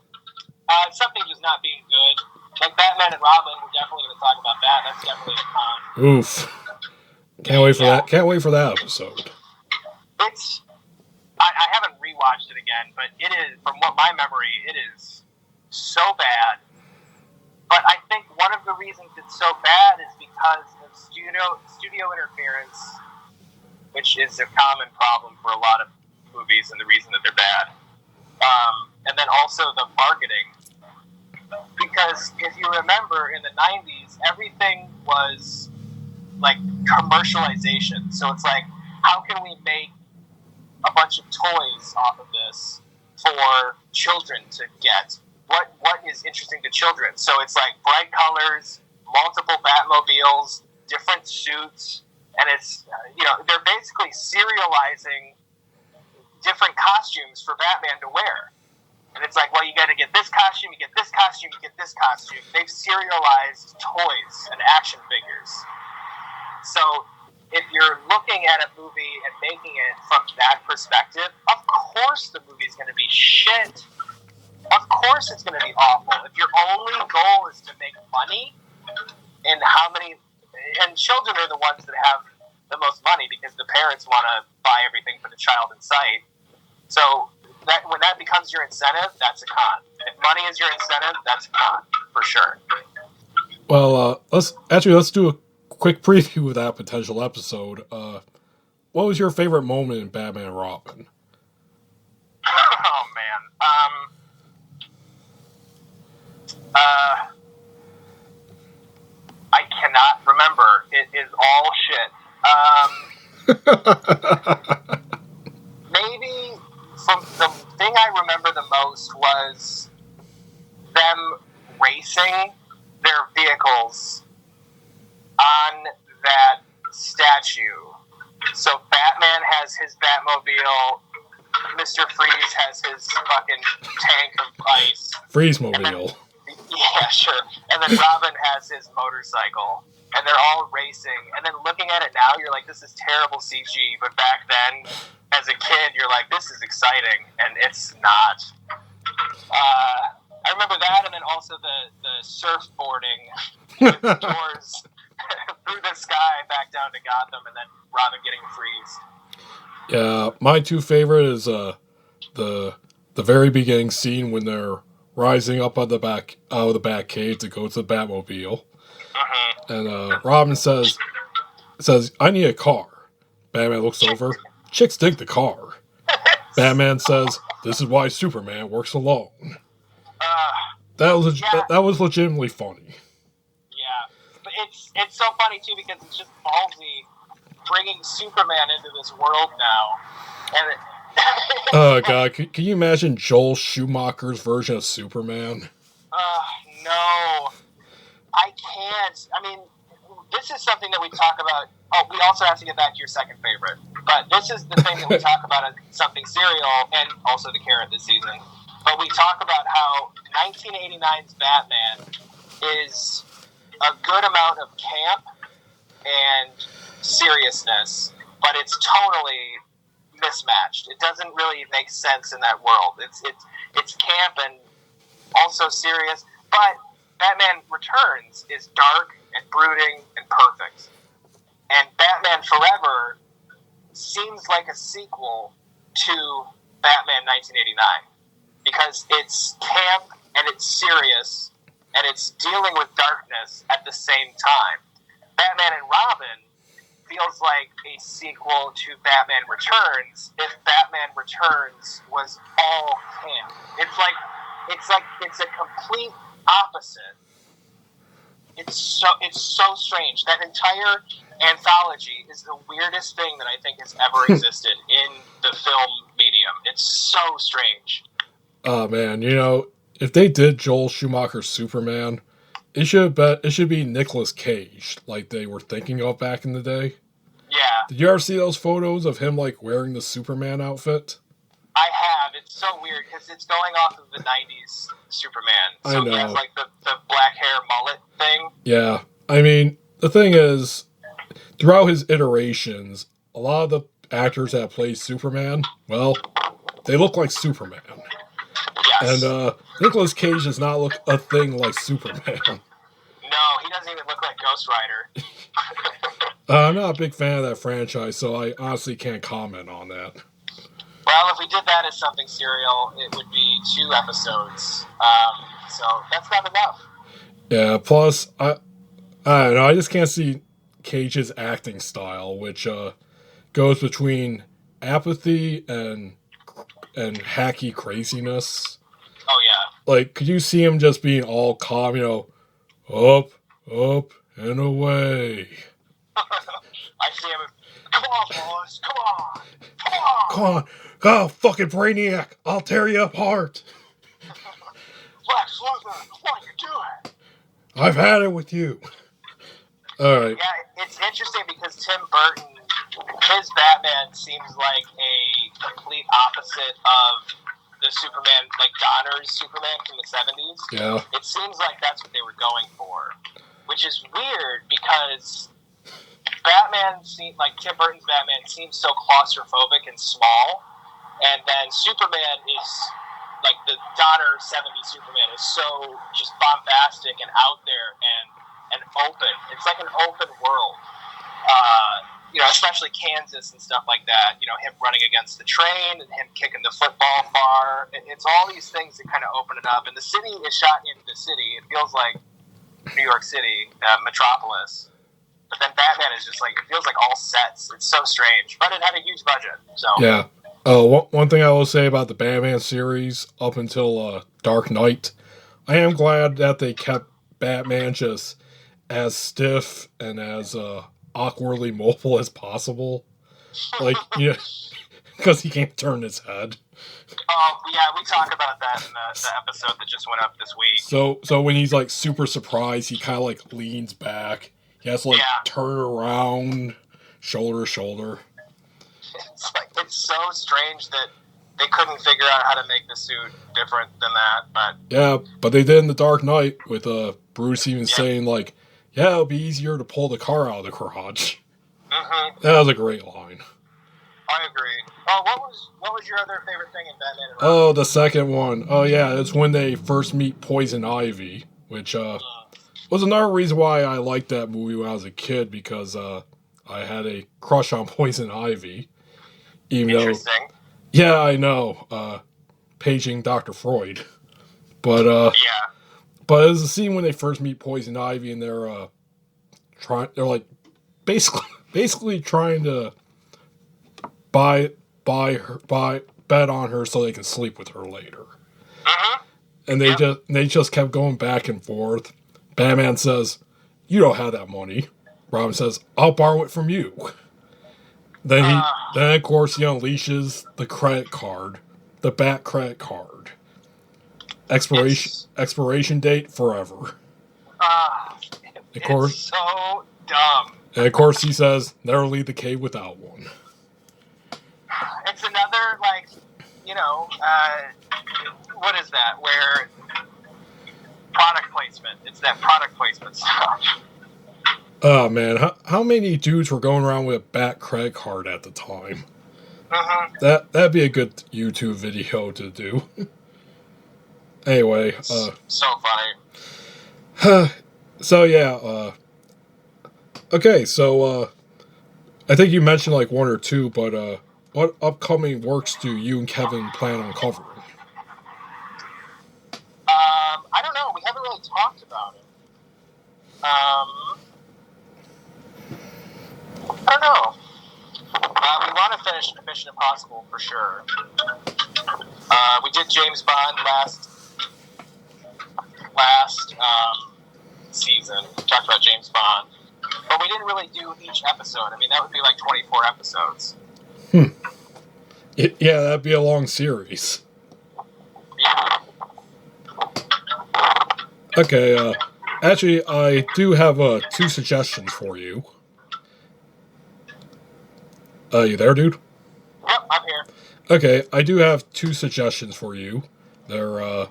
something just not being good. Like Batman and Robin, we're definitely going to talk about that. That's definitely a con. Oof. Can't wait for that. Can't wait for that episode. I haven't rewatched it again, but it is, from what my memory, it is so bad. But I think one of the reasons it's so bad is because of studio interference, which is a common problem for a lot of movies and the reason that they're bad. And then also the marketing. Because if you remember, in the 90s, everything was like commercialization. So it's like, how can we make a bunch of toys off of this for children to get? What is interesting to children? So it's like bright colors, multiple Batmobiles, different suits, and it's, they're basically serializing different costumes for Batman to wear. And it's like, well, you got to get this costume, you get this costume, you get this costume. They've serialized toys and action figures. So if you're looking at a movie and making it from that perspective, of course the movie's going to be shit. Of course it's going to be awful. If your only goal is to make money, and children are the ones that have the most money because the parents want to buy everything for the child in sight. So when that becomes your incentive, that's a con. If money is your incentive, that's a con, for sure. Well, let's do a quick preview of that potential episode. What was your favorite moment in Batman and Robin? Oh, man. I cannot remember. It is all shit. Maybe the thing I remember the most was them racing their vehicles on that statue. So Batman has his Batmobile, Mr. Freeze has his fucking tank of ice. Freeze-mobile. Yeah, sure. And then Robin has his motorcycle. And they're all racing. And then looking at it now, you're like, this is terrible CG. But back then, as a kid, you're like, this is exciting. And it's not. I remember that, and then also the surfboarding with the doors through the sky back down to Gotham, and then Robin getting freezed. Yeah, my two favorite is the very beginning scene when they're rising up on the back out of the Batcave to go to the Batmobile, and Robin says, "I need a car." Batman looks over. Chicks dig the car. Batman says, "This is why Superman works alone." That was legitimately funny. Yeah, but it's so funny too because it's just ballsy bringing Superman into this world now, and oh god, can you imagine Joel Schumacher's version of Superman? No, I can't. I mean, this is something that we talk about. Oh, we also have to get back to your second favorite, but this is the thing that we talk about as something serial, and also the carrot this season. But we talk about how 1989's Batman is a good amount of camp and seriousness, but it's totally mismatched. It doesn't really make sense in that world. It's camp and also serious, but Batman Returns is dark and brooding and perfect. And Batman Forever seems like a sequel to Batman 1989 because it's camp and it's serious and it's dealing with darkness at the same time. Batman and Robin feels like a sequel to Batman Returns if Batman Returns was all camp. It's a complete opposite. It's so strange. That entire anthology is the weirdest thing that I think has ever existed in the film medium. It's so strange. Oh man, if they did Joel Schumacher's Superman, it should be Nicolas Cage, like they were thinking of back in the day. Yeah. Did you ever see those photos of him like wearing the Superman outfit? I have. It's so weird because it's going off of the 90s Superman. So I know. he has like the black hair mullet thing. Yeah. I mean, the thing is, throughout his iterations, a lot of the actors that play Superman, well, they look like Superman. Yes. And Nicolas Cage does not look a thing like Superman. No, he doesn't even look like Ghost Rider. I'm not a big fan of that franchise, so I honestly can't comment on that. Well, if we did that as something serial, it would be 2 episodes. So that's not enough. Yeah, plus, I don't know, I just can't see Cage's acting style, which goes between apathy and hacky craziness. Oh, yeah. Like, could you see him just being all calm, up, and away? I see him. Come on, boys. Come on. Go, fucking Brainiac. I'll tear you apart. Lex Luthor, what are you doing? I've had it with you. All right. Yeah, it's interesting because Tim Burton, his Batman seems like a complete opposite of the Superman, like Donner's Superman from the 70s. Yeah. It seems like that's what they were going for, which is weird because Tim Burton's Batman seems so claustrophobic and small, and then Superman is, like the Donner 70s Superman is so just bombastic and out there and open. It's like an open world. Especially Kansas and stuff like that. Him running against the train and him kicking the football far. It's all these things that kind of open it up. And the city is shot in the city. It feels like New York City, Metropolis. But then Batman is just like, it feels like all sets. It's so strange. But it had a huge budget. So Yeah. One thing I will say about the Batman series up until Dark Knight, I am glad that they kept Batman just as stiff and as awkwardly mobile as possible. Like, because he can't turn his head. Oh, yeah, we talk about that in the episode that just went up this week. So when he's, like, super surprised, he kind of, like, leans back. He has to, like, turn around, shoulder to shoulder. It's so strange that they couldn't figure out how to make the suit different than that. But yeah, but they did in The Dark Knight with Bruce even saying, like, yeah, it'll be easier to pull the car out of the garage. Mm-hmm. That was a great line. I agree. Oh, what was your other favorite thing in Batman and Robin? Oh, the second one. Oh, yeah, it's when they first meet Poison Ivy, which was another reason why I liked that movie when I was a kid, because I had a crush on Poison Ivy. Interesting. Yeah, I know. Paging Dr. Freud. But, yeah. But there's a scene when they first meet Poison Ivy and they're like basically trying to bet on her so they can sleep with her later. Mm-hmm. And they just kept going back and forth. Batman says, "You don't have that money." Robin says, "I'll borrow it from you." Then of course he unleashes the credit card, the Bat credit card. Expiration date forever. It's so dumb. And of course he says, "Never leave the cave without one." It's another, like, what is that? Where product placement. It's that product placement stuff. Oh man, how many dudes were going around with a Bat credit card at the time? Mm-hmm. That'd be a good YouTube video to do. Anyway, so funny. So yeah, okay, so I think you mentioned like one or two, but what upcoming works do you and Kevin plan on covering? I don't know. We haven't really talked about it. I don't know. We want to finish Mission Impossible for sure. We did James Bond last season. We talked about James Bond, but we didn't really do each episode. I mean, that would be like 24 episodes. Yeah, that'd be a long series. Yeah. Okay, actually, I do have two suggestions for you. You there, dude? Yep, I'm here. Okay, I do have two suggestions for you. They're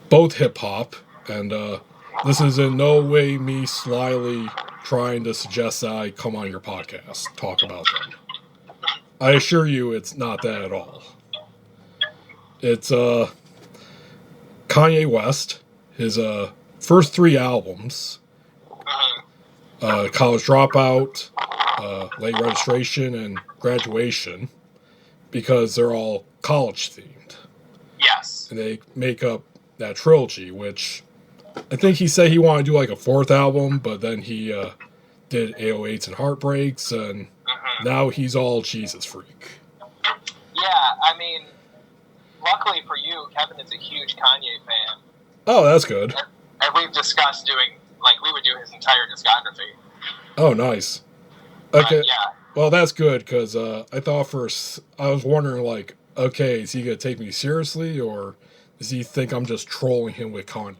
both hip-hop, and this is in no way me slyly trying to suggest that I come on your podcast, talk about them. I assure you it's not that at all. It's Kanye West, his first 3 albums, College Dropout, Late Registration, and Graduation, because they're all college-themed. Yes. And they make up that trilogy, which I think he said he wanted to do like a 4th album, but then he did 808s and Heartbreaks, and now he's all Jesus freak. Yeah, I mean, luckily for you, Kevin is a huge Kanye fan. Oh, that's good. And we've discussed doing, like, we would do his entire discography. Oh, nice. Okay. Yeah. Well, that's good, because I thought first, I was wondering, like, okay, is he going to take me seriously, or does he think I'm just trolling him with Kanye?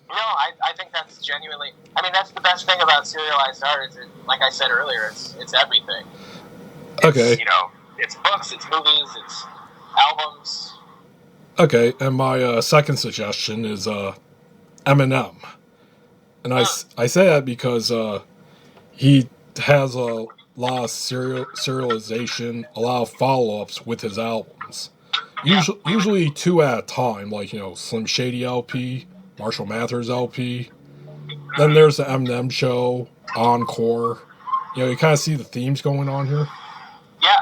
No, I think that's genuinely, I mean, that's the best thing about serialized art, is it, like I said earlier, it's everything. Okay. It's, you know, it's books, it's movies, it's albums. Okay, and my second suggestion is Eminem. And I say that because he has a lot of serialization, a lot of follow-ups with his albums. Usually 2 at a time, like, you know, Slim Shady LP, Marshall Mathers LP. Then there's the Eminem Show, Encore. You know, you kind of see the themes going on here. Yeah,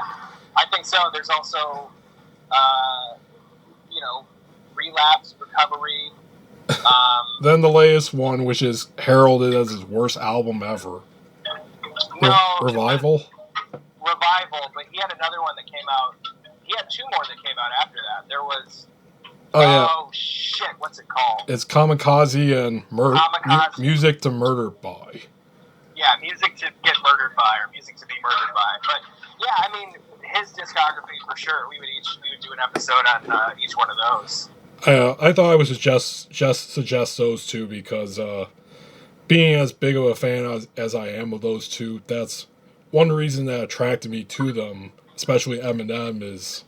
I think so. There's also, you know, Relapse, Recovery. Then the latest one, which is heralded as his worst album ever. Revival? Revival, but he had another one that came out. He had 2 more that came out after that. There was... Oh, shit, what's it called? It's Kamikaze and Music to Murder By. Yeah, Music to Get Murdered By, or Music to Be Murdered By. But, yeah, I mean, his discography, for sure. We would do an episode on each one of those. I thought I would just suggest those 2 because being as big of a fan as I am of those 2, that's one reason that attracted me to them, especially Eminem, is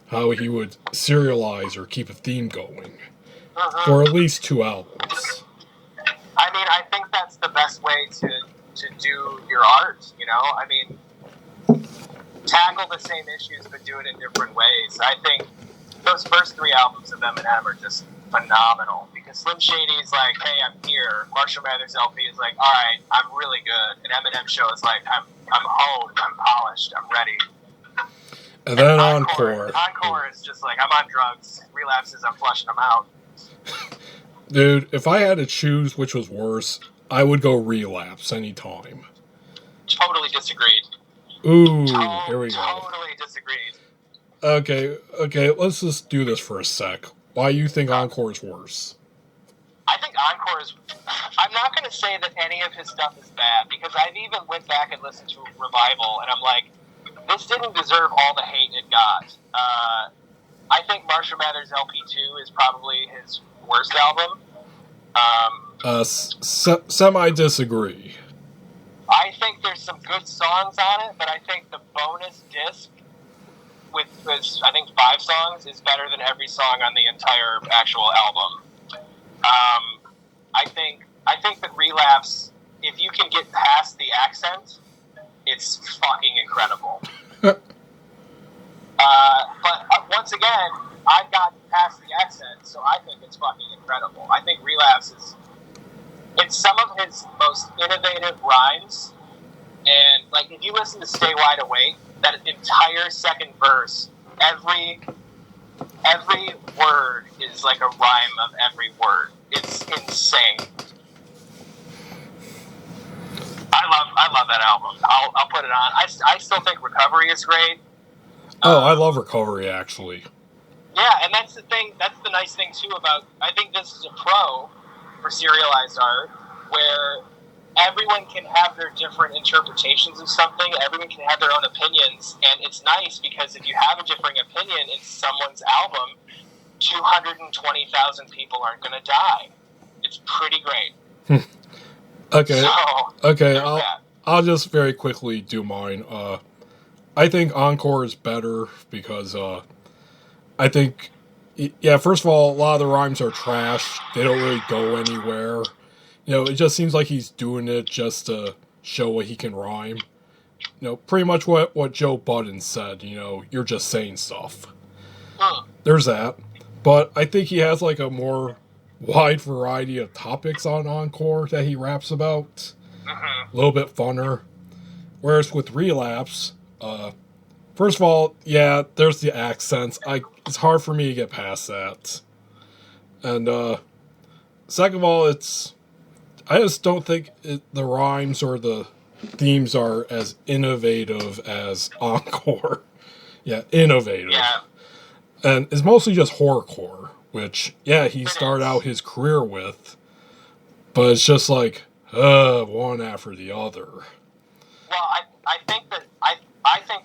how he would serialize or keep a theme going for at least 2 albums. I mean, I think that's the best way to do your art, you know? I mean, tackle the same issues but do it in different ways. I think those first 3 albums of Eminem are just phenomenal because Slim Shady's like, hey, I'm here. Marshall Mathers LP is like, all right, I'm really good. And Eminem Show is like, I'm honed, I'm polished, I'm ready. And then Encore. Encore is just like, I'm on drugs. Relapses, I'm flushing them out. Dude, if I had to choose which was worse, I would go Relapse anytime. Totally disagreed. Ooh, here we go. Totally disagreed. Okay, let's just do this for a sec. Why do you think Encore is worse? I think Encore is... I'm not going to say that any of his stuff is bad, because I've even went back and listened to Revival, and I'm like, this didn't deserve all the hate it got. I think Marshall Mathers LP2 is probably his worst album. Semi-disagree. I think there's some good songs on it, but I think the bonus disc with I think 5 songs is better than every song on the entire actual album. I think that Relapse, if you can get past the accent, it's fucking incredible. But once again, I've gotten past the accent, so I think it's fucking incredible. I think Relapse is... It's some of his most innovative rhymes And like if you listen to Stay Wide Awake, that entire second verse, every word is like a rhyme of every word. It's insane. I love that album. I'll put it on. I still think Recovery is great. I love Recovery, actually. Yeah, and that's the thing. That's the nice thing too about. I think this is a pro for serialized art, where everyone can have their different interpretations of something. Everyone can have their own opinions, and it's nice because if you have a differing opinion in someone's album, 220,000 people aren't going to die. It's pretty great. Okay. So, okay. I'll just very quickly do mine. I think Encore is better because I think, yeah. First of all, a lot of the rhymes are trash. They don't really go anywhere. It just seems like he's doing it just to show what he can rhyme. Pretty much what Joe Budden said. You're just saying stuff. There's that. But I think he has like a more wide variety of topics on Encore that he raps about. A little bit funner. Whereas with Relapse, first of all, yeah, there's the accents. It's hard for me to get past that. And second of all, I just don't think the rhymes or the themes are as innovative as Encore. Yeah, innovative. Yeah. And it's mostly just horrorcore, which, yeah, he started out his career with. But it's just like, one after the other. Well, I think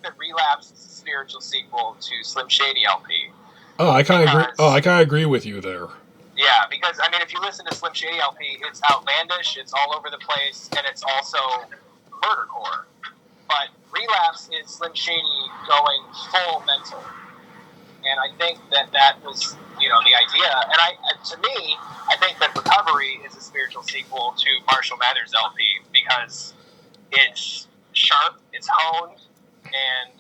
that Relapse is a spiritual sequel to Slim Shady LP. I kind of agree. I kind of agree with you there. Yeah, because I mean, if you listen to Slim Shady LP, it's outlandish, it's all over the place, and it's also murdercore. But Relapse is Slim Shady going full mental, and I think that was the idea. And to me, I think that Recovery is a spiritual sequel to Marshall Mathers LP because it's sharp, it's honed, and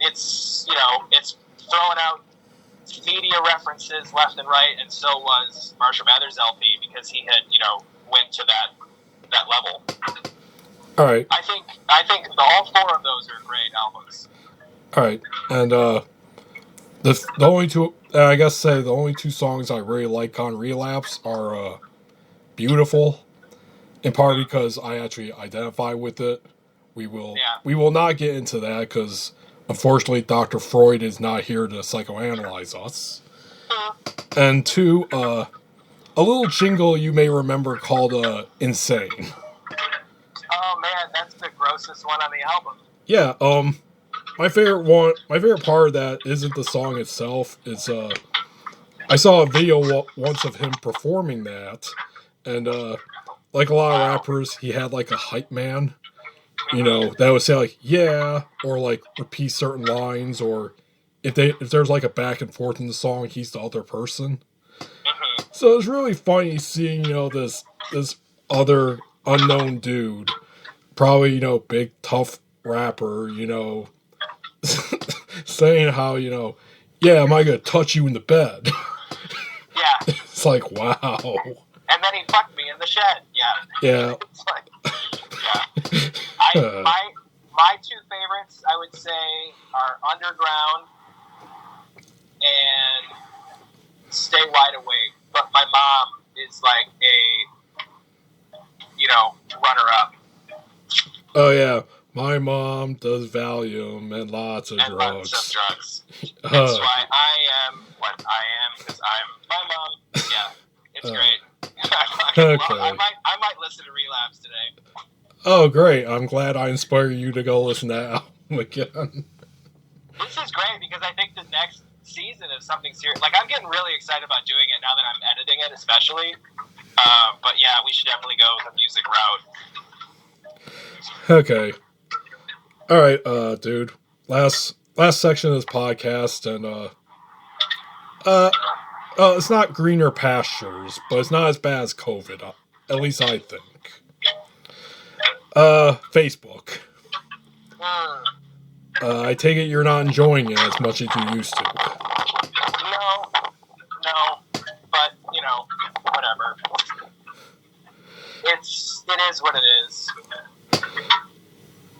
it's throwing out media references left and right, and so was Marshall Mathers LP because he had went to that level. All right. I think all four of those are great albums. All right, and the only two the only two songs I really like on Relapse are Beautiful, in part because I actually identify with it. We will not get into that because unfortunately Dr. Freud is not here to psychoanalyze us. And two, a little jingle you may remember called Insane. Oh man, that's the grossest one on the album. Yeah, my favorite part of that isn't the song itself. It's I saw a video once of him performing that, and like a lot of rappers, he had like a hype man, that would say like yeah, or like repeat certain lines, or if there's like a back and forth in the song, he's the other person. So it's really funny seeing this other unknown dude, probably big tough rapper, saying how, yeah, am I going to touch you in the bed? Yeah. It's like, wow. And then he fucked me in the shed. Yeah. Yeah. It's like, yeah. My two favorites, I would say, are Underground and Stay Wide Awake. But my mom is like a, runner-up. Oh, yeah. My mom does Valium and lots of drugs. Lots of drugs. That's why I am what I am, because I'm my mom. Yeah, it's great. Okay. I might listen to Relapse today. Oh, great. I'm glad I inspired you to go listen to that album again. This is great because I think the next season is something serious. Like, I'm getting really excited about doing it now that I'm editing it, especially. But yeah, we should definitely go the music route. Okay. All right, dude. Last section of this podcast, and it's not greener pastures, but it's not as bad as COVID. At least I think. Facebook. I take it you're not enjoying it as much as you used to. No, but whatever. It is what it is.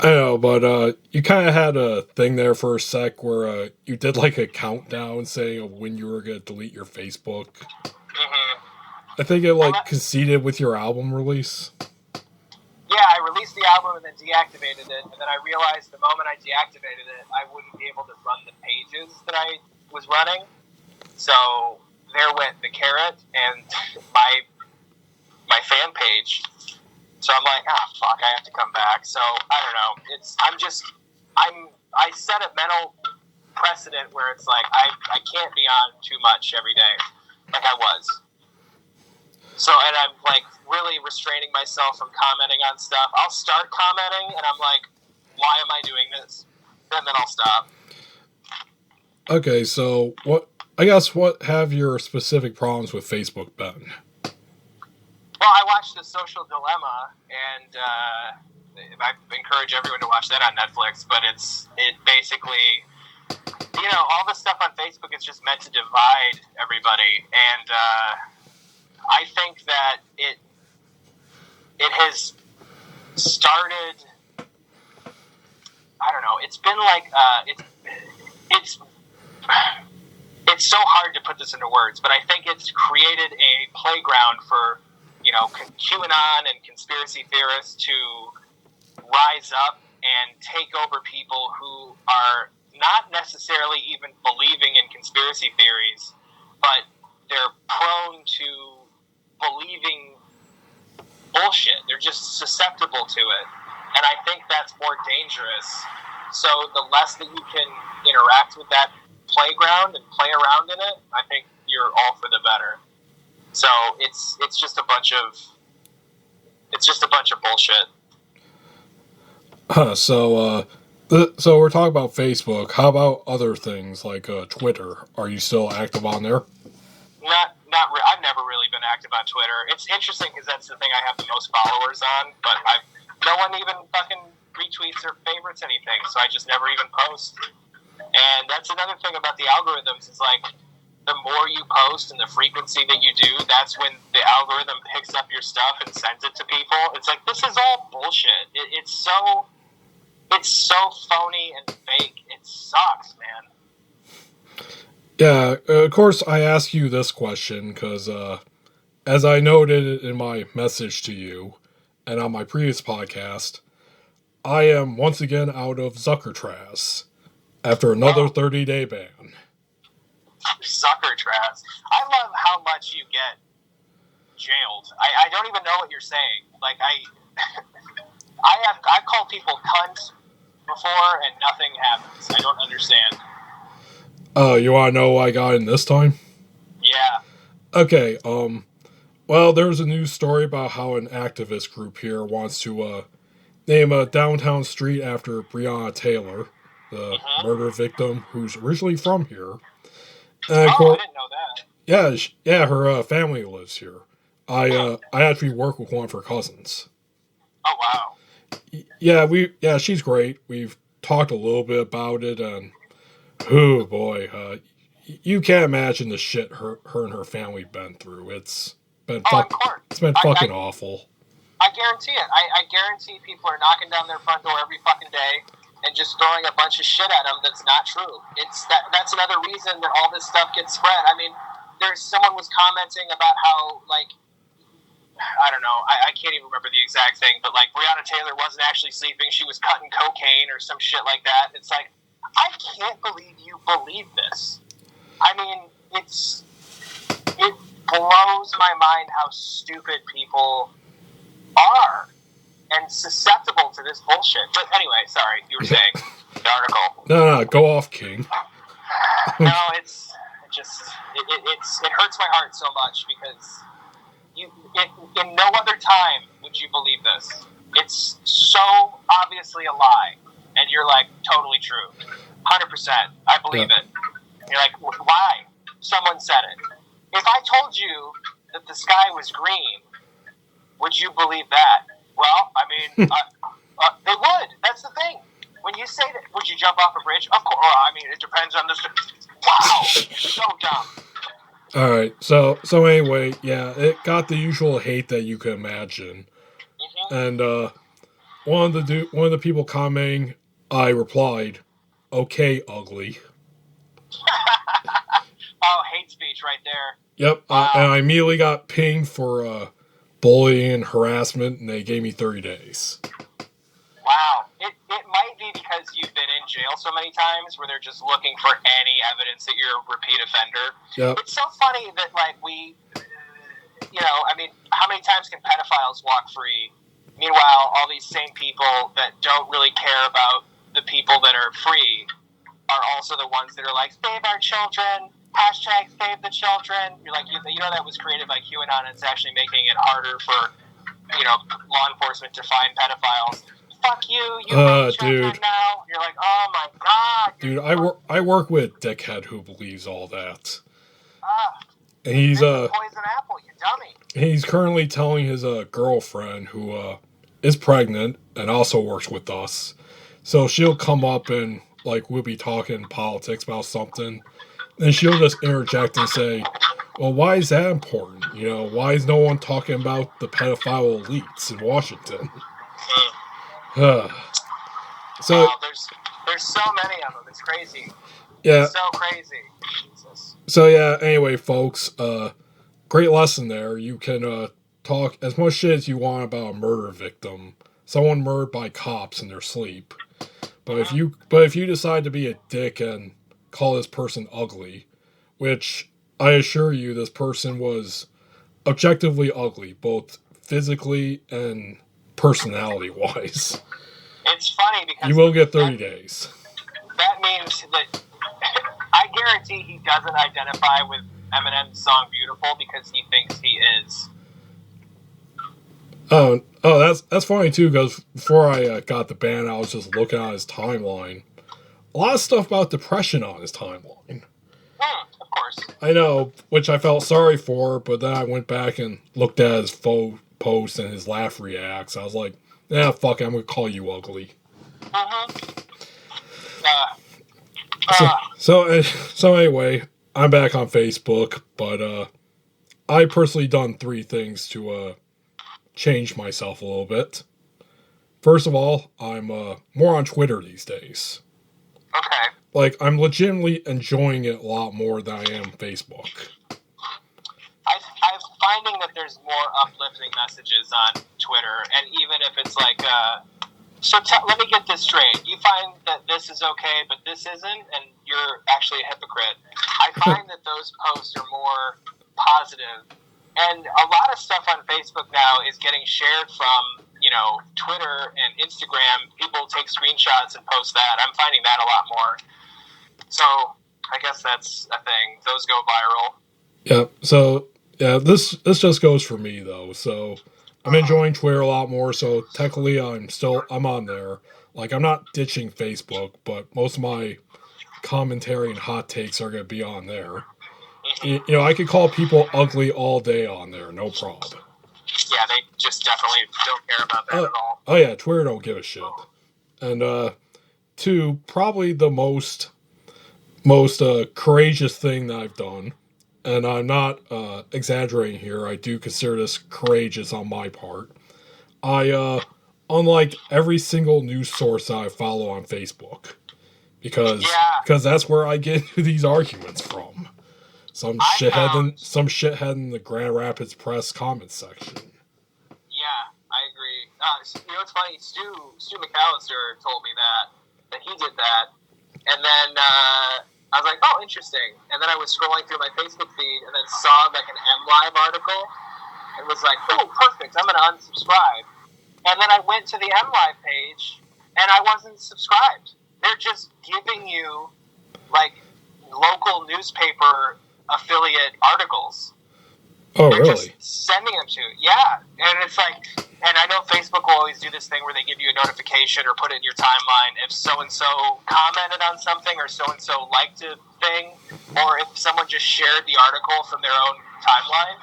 I know, but you kind of had a thing there for a sec where you did like a countdown saying of when you were going to delete your Facebook. Mm-hmm. I think it like coincided with your album release. Yeah, I released the album and then deactivated it, and then I realized the moment I deactivated it, I wouldn't be able to run the pages that I was running. So there went the carrot and my fan page. So I'm like, fuck, I have to come back. So I don't know. I set a mental precedent where it's like I can't be on too much every day, like I was. So, and I'm like really restraining myself from commenting on stuff. I'll start commenting, and I'm like, why am I doing this? And then I'll stop. Okay, so what have your specific problems with Facebook been? Well, I watched The Social Dilemma, and I encourage everyone to watch that on Netflix, but it basically, all the stuff on Facebook is just meant to divide everybody, and I think that it has started, I don't know, it's been like, it's so hard to put this into words, but I think it's created a playground for QAnon and conspiracy theorists to rise up and take over people who are not necessarily even believing in conspiracy theories, but they're prone to believing bullshit. They're just susceptible to it. And I think that's more dangerous. So the less that you can interact with that playground and play around in it, I think you're all for the better. So it's just a bunch of bullshit. So we're talking about Facebook. How about other things like Twitter? Are you still active on there? I've never really been active on Twitter. It's interesting because that's the thing I have the most followers on, but no one even fucking retweets or favorites anything, so I just never even post. And that's another thing about the algorithms is like, the more you post and the frequency that you do, that's when the algorithm picks up your stuff and sends it to people. It's like, this is all bullshit. It's so phony and fake. It sucks, man. Yeah, of course I ask you this question because, as I noted in my message to you and on my previous podcast, I am once again out of Zuckertrass after another 30-day ban. Zuckertrass. I love how much you get jailed. I don't even know what you're saying. Like I called people cunt before and nothing happens. I don't understand. Oh, you want to know what I got in this time? Yeah. Okay, well, there's a news story about how an activist group here wants to name a downtown street after Breonna Taylor, the murder victim who's originally from here. I didn't know that. Yeah, her family lives here. I actually work with one of her cousins. Oh, wow. Yeah, she's great. We've talked a little bit about it, and oh boy, you can't imagine the shit her and her family been through. It's been fucking awful. I guarantee it. I guarantee people are knocking down their front door every fucking day and just throwing a bunch of shit at them that's not true. That's another reason that all this stuff gets spread. I mean, someone was commenting about how, like, I don't know, I can't even remember the exact thing, but like Breonna Taylor wasn't actually sleeping, she was cutting cocaine or some shit like that. It's like, I can't believe you believe this. I mean, it blows my mind how stupid people are and susceptible to this bullshit. But anyway, sorry, you were saying the article. No, go off, King. No, it hurts my heart so much because in no other time would you believe this. It's so obviously a lie, and you're like, totally true, 100%. I believe it. You're like, why? Someone said it. If I told you that the sky was green, would you believe that? Well, I mean, they would. That's the thing. When you say that, would you jump off a bridge? Of course. I mean, it depends on the. Wow, so dumb. All right. So anyway, yeah, it got the usual hate that you can imagine, and one of the people commenting, I replied, "Okay, ugly." Oh, hate speech right there. Yep, and I immediately got pinged for bullying and harassment, and they gave me 30 days. Wow. It might be because you've been in jail so many times where they're just looking for any evidence that you're a repeat offender. Yep. It's so funny that, like, how many times can pedophiles walk free? Meanwhile, all these same people that don't really care about the people that are free are also the ones that are like, save our children, hashtag save the children. You're like, that was created by QAnon, and it's actually making it harder for, law enforcement to find pedophiles. Fuck you rape children dude. now. You're like, oh my god. Dude, I work with a dickhead who believes all that. And he's poison apple, you dummy. He's currently telling his girlfriend, who is pregnant and also works with us. So she'll come up and, like, we'll be talking politics about something. And she'll just interject and say, well, why is that important? Why is no one talking about the pedophile elites in Washington? So there's so many of them. It's crazy. Yeah. It's so crazy. Jesus. So yeah, anyway, folks, great lesson there. You can talk as much shit as you want about a murder victim, someone murdered by cops in their sleep. But if you decide to be a dick and call this person ugly, which I assure you this person was objectively ugly, both physically and personality-wise. It's funny because you will get 30 days. That means that I guarantee he doesn't identify with Eminem's song "Beautiful" because he thinks he is. Oh, that's funny too. Because before I got the band, I was just looking at his timeline. A lot of stuff about depression on his timeline. Of course. I know, which I felt sorry for, but then I went back and looked at his post and his laugh reacts. I was like, fuck it, I'm gonna call you ugly. So anyway, I'm back on Facebook, but I personally done 3 things to change myself a little bit. First of all, I'm more on Twitter these days. Okay. Like, I'm legitimately enjoying it a lot more than I am Facebook. I'm finding that there's more uplifting messages on Twitter, and even if it's like, let me get this straight. You find that this is okay, but this isn't, and you're actually a hypocrite. I find that those posts are more positive, and a lot of stuff on Facebook now is getting shared from, Twitter and Instagram. People take screenshots and post that. I'm finding that a lot more. So I guess that's a thing. Those go viral. Yeah. So yeah, this just goes for me though. So I'm enjoying Twitter a lot more. So technically, I'm on there. Like, I'm not ditching Facebook, but most of my commentary and hot takes are going to be on there. Mm-hmm. I could call people ugly all day on there, no problem. Yeah, they just definitely don't care about that at all. Oh yeah, Twitter don't give a shit. And 2, probably the most courageous thing that I've done, and I'm not exaggerating here, I do consider this courageous on my part. I unliked every single news source that I follow on Facebook. Because that's where I get these arguments from. Some shithead in the Grand Rapids Press comment section. Yeah, I agree. It's funny. Stu McAllister told me that he did that, and then I was like, oh, interesting. And then I was scrolling through my Facebook feed, and then saw like an MLive article, and was like, oh, perfect. I'm gonna unsubscribe. And then I went to the MLive page, and I wasn't subscribed. They're just giving you like local newspaper affiliate articles. Oh, They're really? Just sending them to you. Yeah. And it's like, and I know Facebook will always do this thing where they give you a notification or put it in your timeline if so-and-so commented on something or so-and-so liked a thing, or if someone just shared the article from their own timeline.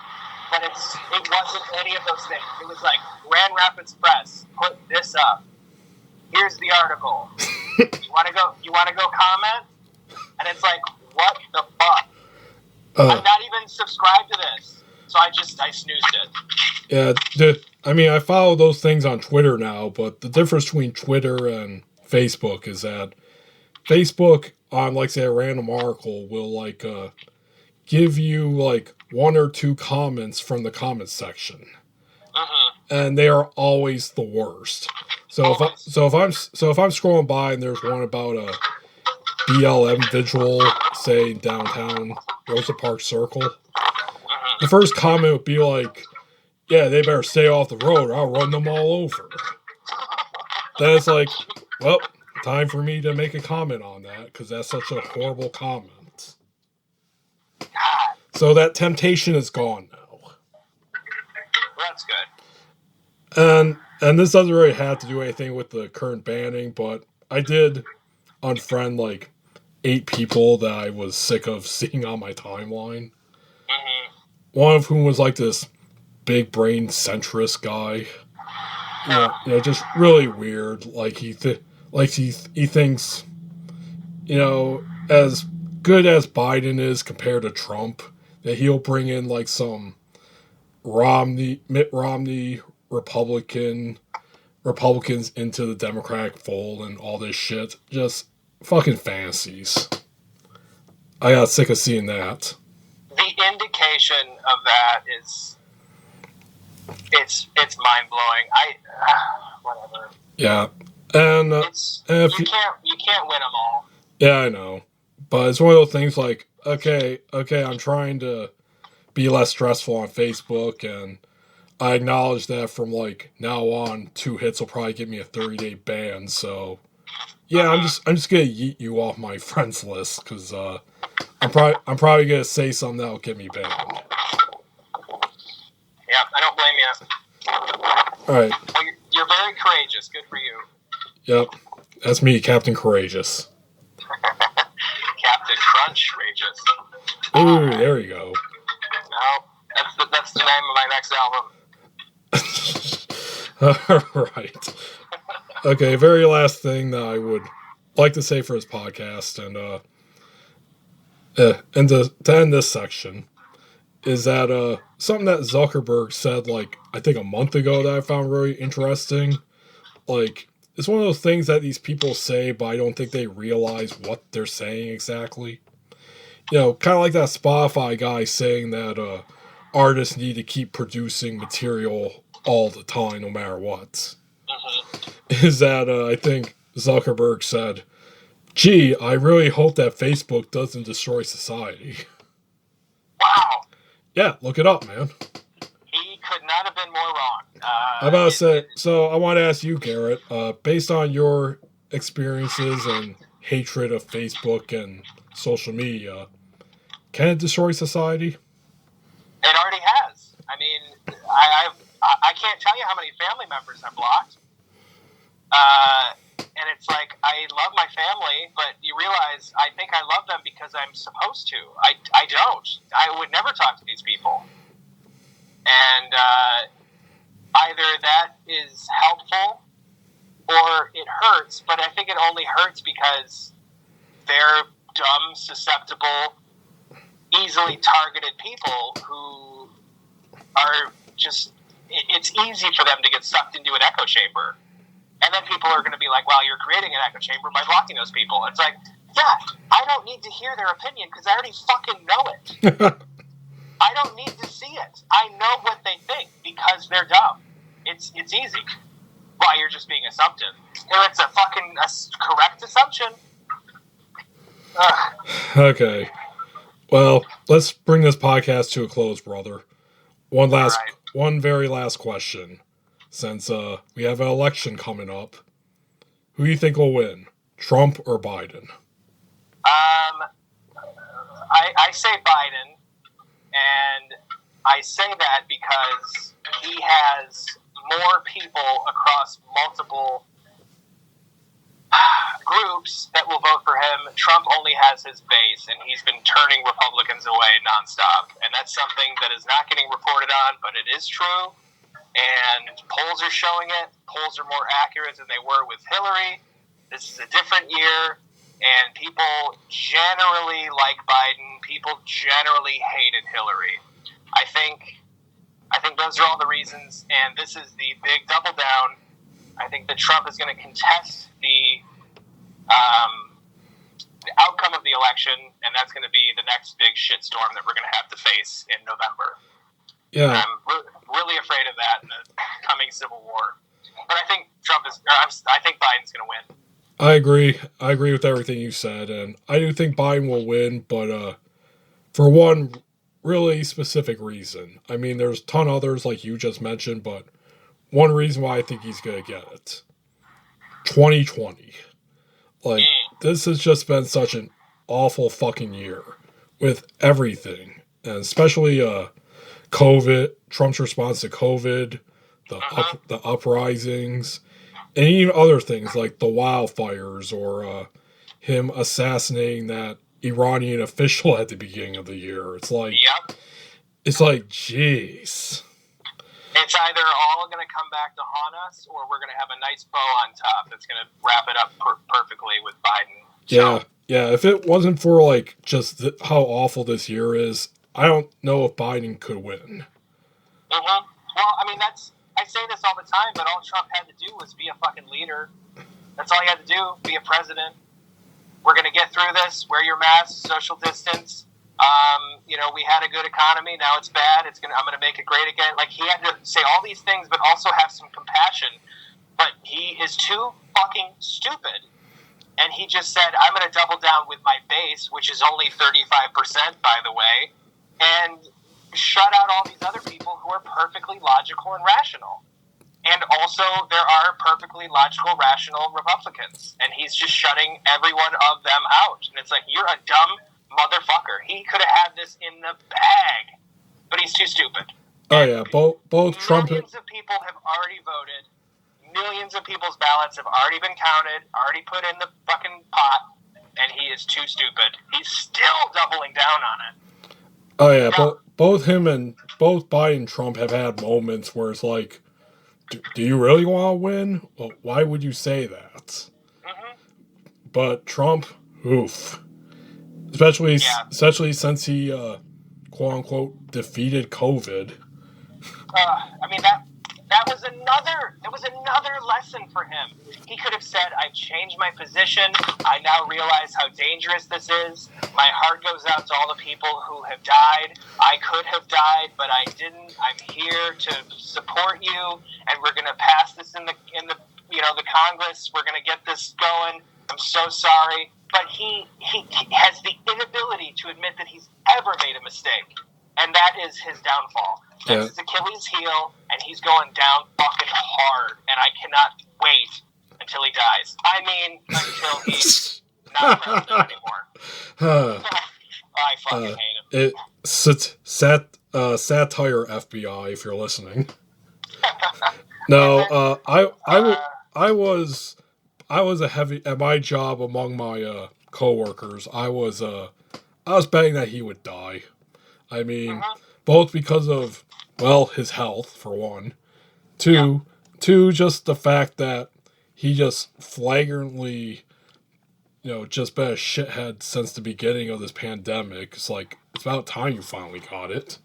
But it wasn't any of those things. It was like, Grand Rapids Press, put this up. Here's the article. You want to go comment? And it's like, what the fuck? I'm not even subscribed to this. So I snoozed it. Yeah, I follow those things on Twitter now, but the difference between Twitter and Facebook is that Facebook, on, like, say, a random article, will, like, give you, like, one or two comments from the comments section. And they are always the worst. So if I'm scrolling by and there's one about a BLM vigil, say, downtown Rosa Parks Circle, the first comment would be like, yeah, they better stay off the road or I'll run them all over. Then it's like, well, time for me to make a comment on that, because that's such a horrible comment. So that temptation is gone now. Well, that's good. And this doesn't really have to do anything with the current banning, but I did unfriend, like, 8 people that I was sick of seeing on my timeline. One of whom was, like, this big brain centrist guy. Just really weird. Like, he thinks, as good as Biden is compared to Trump, that he'll bring in, like, some Mitt Romney Republicans into the Democratic fold and all this shit. Just fucking fantasies. I got sick of seeing that. The indication of that is it's mind-blowing. Whatever. Yeah. And you can't win them all. Yeah, I know. But it's one of those things like, okay, I'm trying to be less stressful on Facebook, and I acknowledge that from, like, now on, 2 hits will probably get me a 30-day ban, so yeah, I'm just gonna yeet you off my friends list, because I'm probably gonna say something that'll get me banned. Yeah, I don't blame you. Alright. Well, you're very courageous. Good for you. Yep. That's me, Captain Courageous. Captain Crunch Courageous. Ooh, there you go. No, that's the name of my next album. Alright. Okay, very last thing that I would like to say for this podcast, and to end this section, is that something that Zuckerberg said, like, I think a month ago, that I found really interesting. Like, it's one of those things that these people say, but I don't think they realize what they're saying exactly. Kind of like that Spotify guy saying that artists need to keep producing material all the time, no matter what. Is that I think Zuckerberg said, gee, I really hope that Facebook doesn't destroy society. Wow. Yeah, look it up, man. He could not have been more wrong. I'm about to say, so I want to ask you, Garrett, based on your experiences and hatred of Facebook and social media, can it destroy society? It already has. I mean, I can't tell you how many family members I've blocked. And it's like, I love my family, but you realize I think I love them because I'm supposed to. I don't. I would never talk to these people. And either that is helpful or it hurts, but I think it only hurts because they're dumb, susceptible, easily targeted people who are just, it's easy for them to get sucked into an echo chamber. And then people are going to be like, well, you're creating an echo chamber by blocking those people. It's like, yeah, I don't need to hear their opinion because I already fucking know it. I don't need to see it. I know what they think because they're dumb. It's easy. Well, you're just being assumptive. If it's a fucking correct assumption. Ugh. Okay. Well, let's bring this podcast to a close, brother. One very last question. Since we have an election coming up, who do you think will win, Trump or Biden? I say Biden, and I say that because he has more people across multiple groups that will vote for him. Trump only has his base, and he's been turning Republicans away nonstop. And that's something that is not getting reported on, but it is true. And polls are showing it. Polls are more accurate than they were with Hillary. This is a different year, and people generally like Biden. People generally hated Hillary. I think I think those are all the reasons, and this is the big double down. I think that Trump is going to contest the outcome of the election, and that's going to be the next big shitstorm that we're going to have to face in November. Yeah. And I'm really afraid of that in the coming civil war. But I think I think Biden's going to win. I agree. I agree with everything you said, and I do think Biden will win, but for one really specific reason. I mean, there's a ton of others like you just mentioned, but one reason why I think he's going to get it. 2020. Like, this has just been such an awful fucking year with everything, and especially COVID, Trump's response to COVID, the uprisings, and even other things like the wildfires or him assassinating that Iranian official at the beginning of the year. It's like, jeez. It's either all going to come back to haunt us, or we're going to have a nice bow on top that's going to wrap it up perfectly with Biden. So, yeah. If it wasn't for like just how awful this year is, I don't know if Biden could win. Mm-hmm. Well, I mean, I say this all the time, but all Trump had to do was be a fucking leader. That's all he had to do, be a president. We're going to get through this. Wear your mask, social distance. We had a good economy. Now it's bad. I'm going to make it great again. Like, he had to say all these things, but also have some compassion. But he is too fucking stupid. And he just said, I'm going to double down with my base, which is only 35%, by the way, and shut out all these other people who are perfectly logical and rational. And also, there are perfectly logical, rational Republicans. And he's just shutting every one of them out. And it's like, you're a dumb motherfucker. He could have had this in the bag. But he's too stupid. Oh, yeah. Both Trump... Millions of people have already voted. Millions of people's ballots have already been counted, already put in the fucking pot. And he is too stupid. He's still doubling down on it. Oh, yeah. Both him and both Biden and Trump have had moments where it's like, do you really want to win? Well, why would you say that? Mm-hmm. But Trump, oof. Especially since he, quote-unquote, defeated COVID. I mean, that was another lesson for him. He could have said, I've changed my position. I now realize how dangerous this is. My heart goes out to all the people who have died. I could have died, but I didn't. I'm here to support you, and we're going to pass this in the Congress. We're going to get this going. I'm so sorry. But he has the inability to admit that he's ever made a mistake. And that is his downfall. That's his Achilles heel, and he's going down fucking hard. And I cannot wait until he dies. I mean, until he's not president anymore. I fucking hate him. Satire FBI, if you're listening. No, I was a heavy at my job among my coworkers. I was betting that he would die. I mean, both because of his health for one, two, just the fact that he just flagrantly, just been a shithead since the beginning of this pandemic. It's like it's about time you finally got it.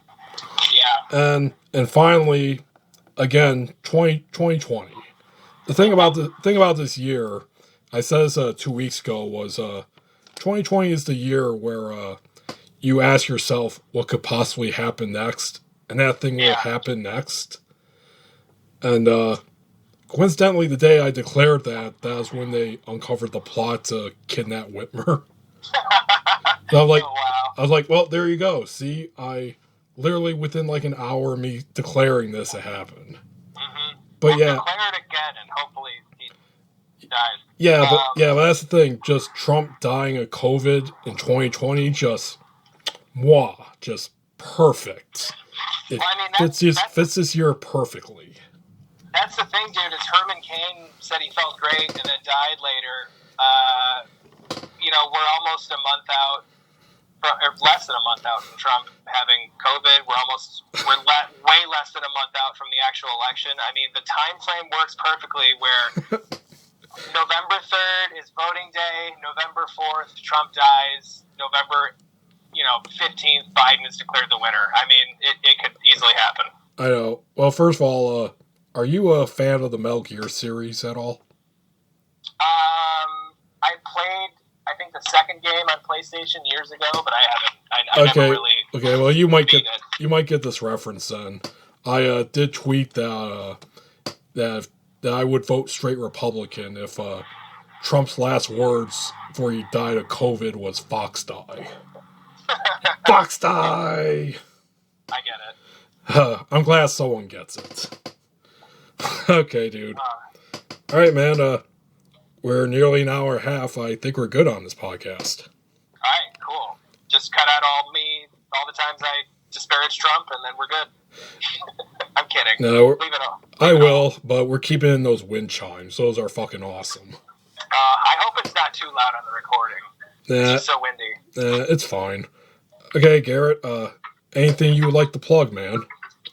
Yeah. And finally, again, 2020. The thing about this year, I said this 2 weeks ago, was 2020 is the year where you ask yourself what could possibly happen next, and that thing will happen next. And coincidentally, the day I declared that was when they uncovered the plot to kidnap Whitmer. So I was like, well, there you go. See, I literally within like an hour of me declaring this, it happened. Mm-hmm. But declare it again, and hopefully he dies. Yeah, but that's the thing. Just Trump dying of COVID in 2020, just perfect. It fits this year perfectly. That's the thing, dude, is Herman Cain said he felt great and then died later. We're almost a month out, or less than a month out from Trump having COVID. We're way less than a month out from the actual election. I mean, the time frame works perfectly where November 3rd is voting day, November 4th, Trump dies, November 15th, Biden is declared the winner. I mean, it could easily happen. I know. Well, first of all, are you a fan of the Metal Gear series at all? I played, I think, the second game on PlayStation years ago, but I haven't. I never really. Okay. Well, you might beat get this reference then. I did tweet that I would vote straight Republican if Trump's last words before he died of COVID was "Fox die." Fox die. I get it. I'm glad someone gets it. Okay, dude. All right, man. We're nearly an hour and a half. I think we're good on this podcast. All right, cool. Just cut out all the times I disparage Trump, and then we're good. I'm kidding. No, leave it all. I will, but we're keeping in those wind chimes. Those are fucking awesome. I hope it's not too loud on the recording. It's just so windy. It's fine. Okay, Garrett. Anything you would like to plug, man?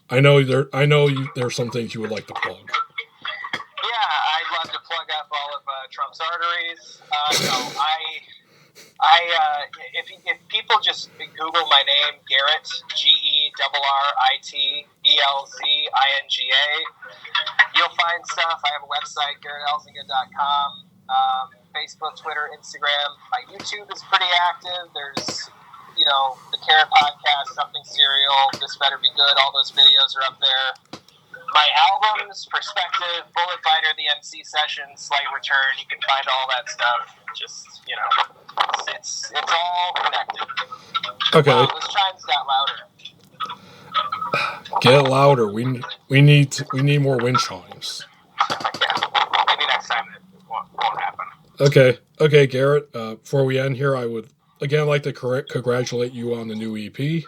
I know there's some things you would like to plug. Yeah, I'd love to plug up all of Trump's arteries. If people just Google my name, Gerrit, GerritElzinga, you'll find stuff. I have a website, GerritElzinga.com. Facebook, Twitter, Instagram. My YouTube is pretty active. There's, the Carrot Podcast, Something Serial, This Better Be Good. All those videos are up there. My albums, Perspective, Bullet Fighter, The MC Session, Slight Return. You can find all that stuff. Just, it's all connected. Okay. This chime's got louder. Get it louder. We need more wind chimes. Yeah, maybe next time it won't happen. Okay, Garrett. Before we end here, I would again like to congratulate you on the new EP.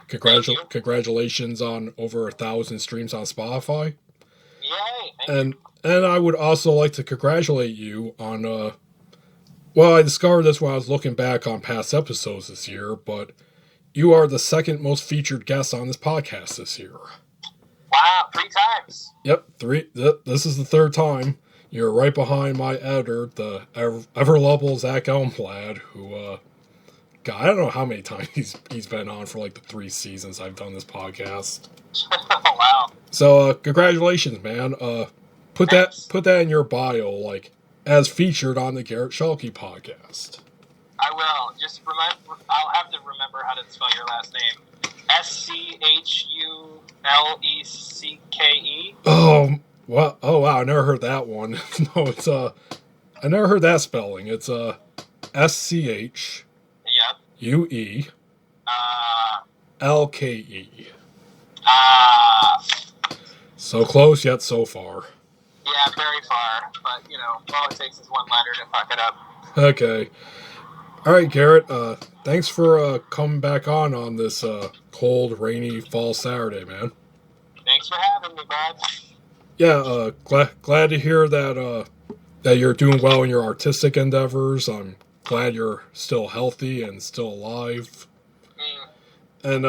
Congratulations on over 1,000 streams on Spotify. Yay! And I would also like to congratulate you on I discovered this when I was looking back on past episodes this year, but you are the second most featured guest on this podcast this year. Wow, 3 times. Yep, 3. This is the 3rd time. You're right behind my editor, the ever-lovable Zach Elmblad, who God, I don't know how many times he's been on for like the 3 seasons I've done this podcast. Wow. So congratulations, man. Put that in your bio, like as featured on the Garret Schuelke podcast. I will. Just I'll have to remember how to spell your last name. Schueleke. Oh, what? Oh wow, I never heard that one. No, it's I never heard that spelling. It's SCH. Yep. UE. LKE. So close yet so far. Yeah, very far. But, all it takes is one letter to fuck it up. Okay. All right, Garrett. Thanks for coming back on this cold, rainy fall Saturday, man. Thanks for having me, bud. Yeah, glad to hear that you're doing well in your artistic endeavors. I'm glad you're still healthy and still alive. And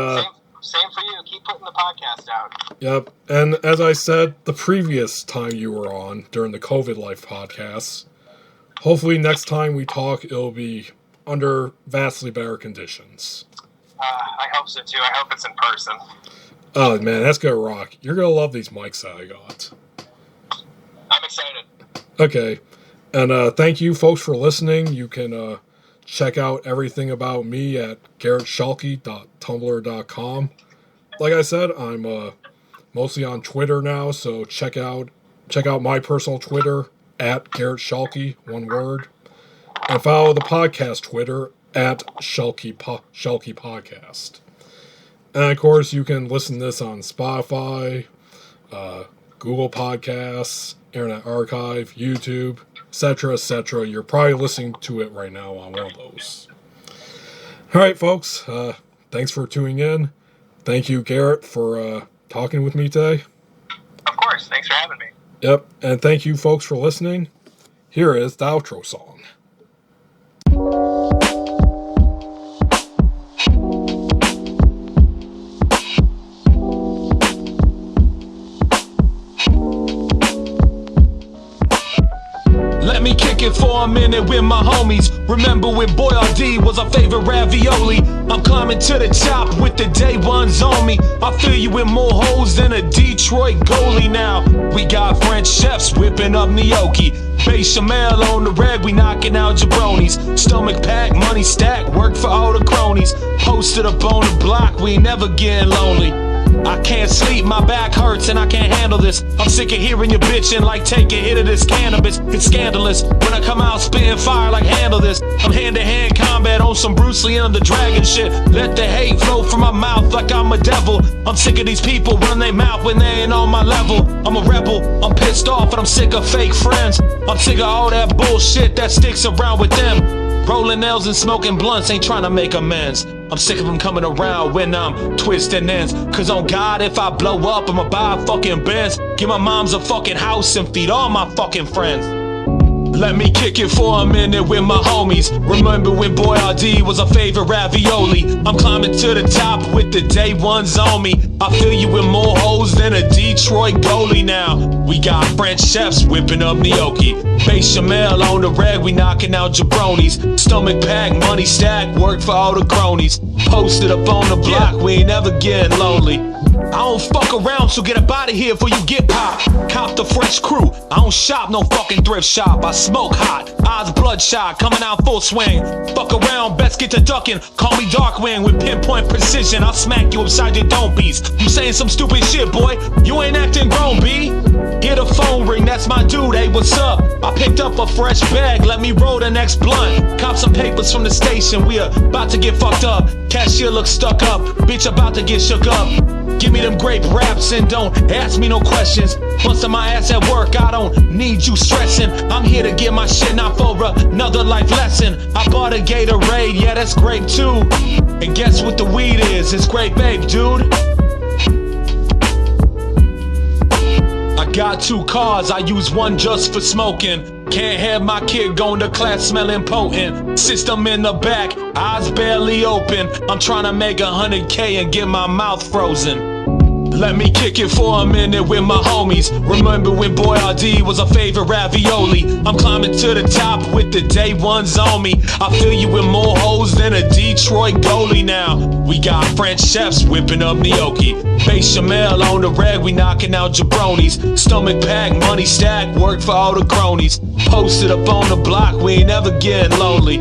same for you. Keep putting the podcast out. Yep. And as I said the previous time you were on during the COVID Life podcast, hopefully next time we talk it'll be under vastly better conditions. I hope so too. I hope it's in person. Oh man, that's gonna rock. You're gonna love these mics that I got. I'm excited. Okay. And thank you folks for listening. You can check out everything about me at garretschuelke.tumblr.com. Like I said, I'm mostly on Twitter now, so check out my personal Twitter at Garret Schuelke, one word. And follow the podcast Twitter at Schuelke Podcast. And of course, you can listen to this on Spotify, Google Podcasts, Internet Archive, YouTube, etc., etc. You're probably listening to it right now on one of those. All right, folks. Thanks for tuning in. Thank you, Garrett, for talking with me today. Of course. Thanks for having me. Yep. And thank you, folks, for listening. Here is the outro song. Let me Let me kick it for a minute with my homies. Remember when Boyardee was our favorite ravioli? I'm climbing to the top with the day ones on me. I fill you with more hoes than a Detroit goalie now. We got French chefs whipping up gnocchi. Bechamel on the reg, we knocking out jabronis. Stomach pack, money stack, work for all the cronies. Posted up on the block, we ain't never getting lonely. I can't sleep, my back hurts and I can't handle this. I'm sick of hearing you bitching like take a hit of this cannabis. It's scandalous when I come out spitting fire like handle this. I'm hand-to-hand combat on some Bruce Lee and the dragon shit. Let the hate flow from my mouth like I'm a devil. I'm sick of these people running their mouth when they ain't on my level. I'm a rebel, I'm pissed off and I'm sick of fake friends. I'm sick of all that bullshit that sticks around with them. Rolling nails and smoking blunts ain't trying to make amends. I'm sick of them coming around when I'm twisting ends. Cause on God, if I blow up, I'ma buy a fucking Benz. Give my moms a fucking house and feed all my fucking friends. Let me kick it for a minute with my homies. Remember when Boyardee was our favorite ravioli? I'm climbing to the top with the day ones on me. I fill you with more hoes than a Detroit goalie now. We got French chefs whipping up gnocchi. Bechamel on the reg, we knocking out jabronis. Stomach pack, money stack, work for all the cronies. Posted up on the block, we ain't never getting lonely. I don't fuck around, so get up out of here before you get popped. Cop the fresh crew, I don't shop no fucking thrift shop. I smoke hot, eyes bloodshot, coming out full swing. Fuck around, best get to ducking. Call me Darkwing with pinpoint precision. I'll smack you upside your dome piece. You saying some stupid shit, boy, you ain't acting grown, B. Hear the phone ring, that's my dude, hey, what's up? I picked up a fresh bag, let me roll the next blunt. Cop some papers from the station, we are about to get fucked up. Cashier looks stuck up, bitch about to get shook up. Give me them grape raps and don't ask me no questions. Busting my ass at work, I don't need you stressing. I'm here to get my shit, not for another life lesson. I bought a Gatorade, yeah, that's grape too. And guess what the weed is? It's grape babe, dude. I got 2 cars, I use one just for smoking. Can't have my kid going to class smelling potent. System in the back, eyes barely open. I'm trying to make 100K and get my mouth frozen. Let me kick it for a minute with my homies. Remember when Boyardee was our favorite ravioli? I'm climbing to the top with the day ones on me. I fill you with more hoes than a Detroit goalie now. We got French chefs whipping up gnocchi. Bechamel on the reg, we knocking out jabronis. Stomach pack, money stack, work for all the cronies. Posted up on the block, we ain't never getting lonely.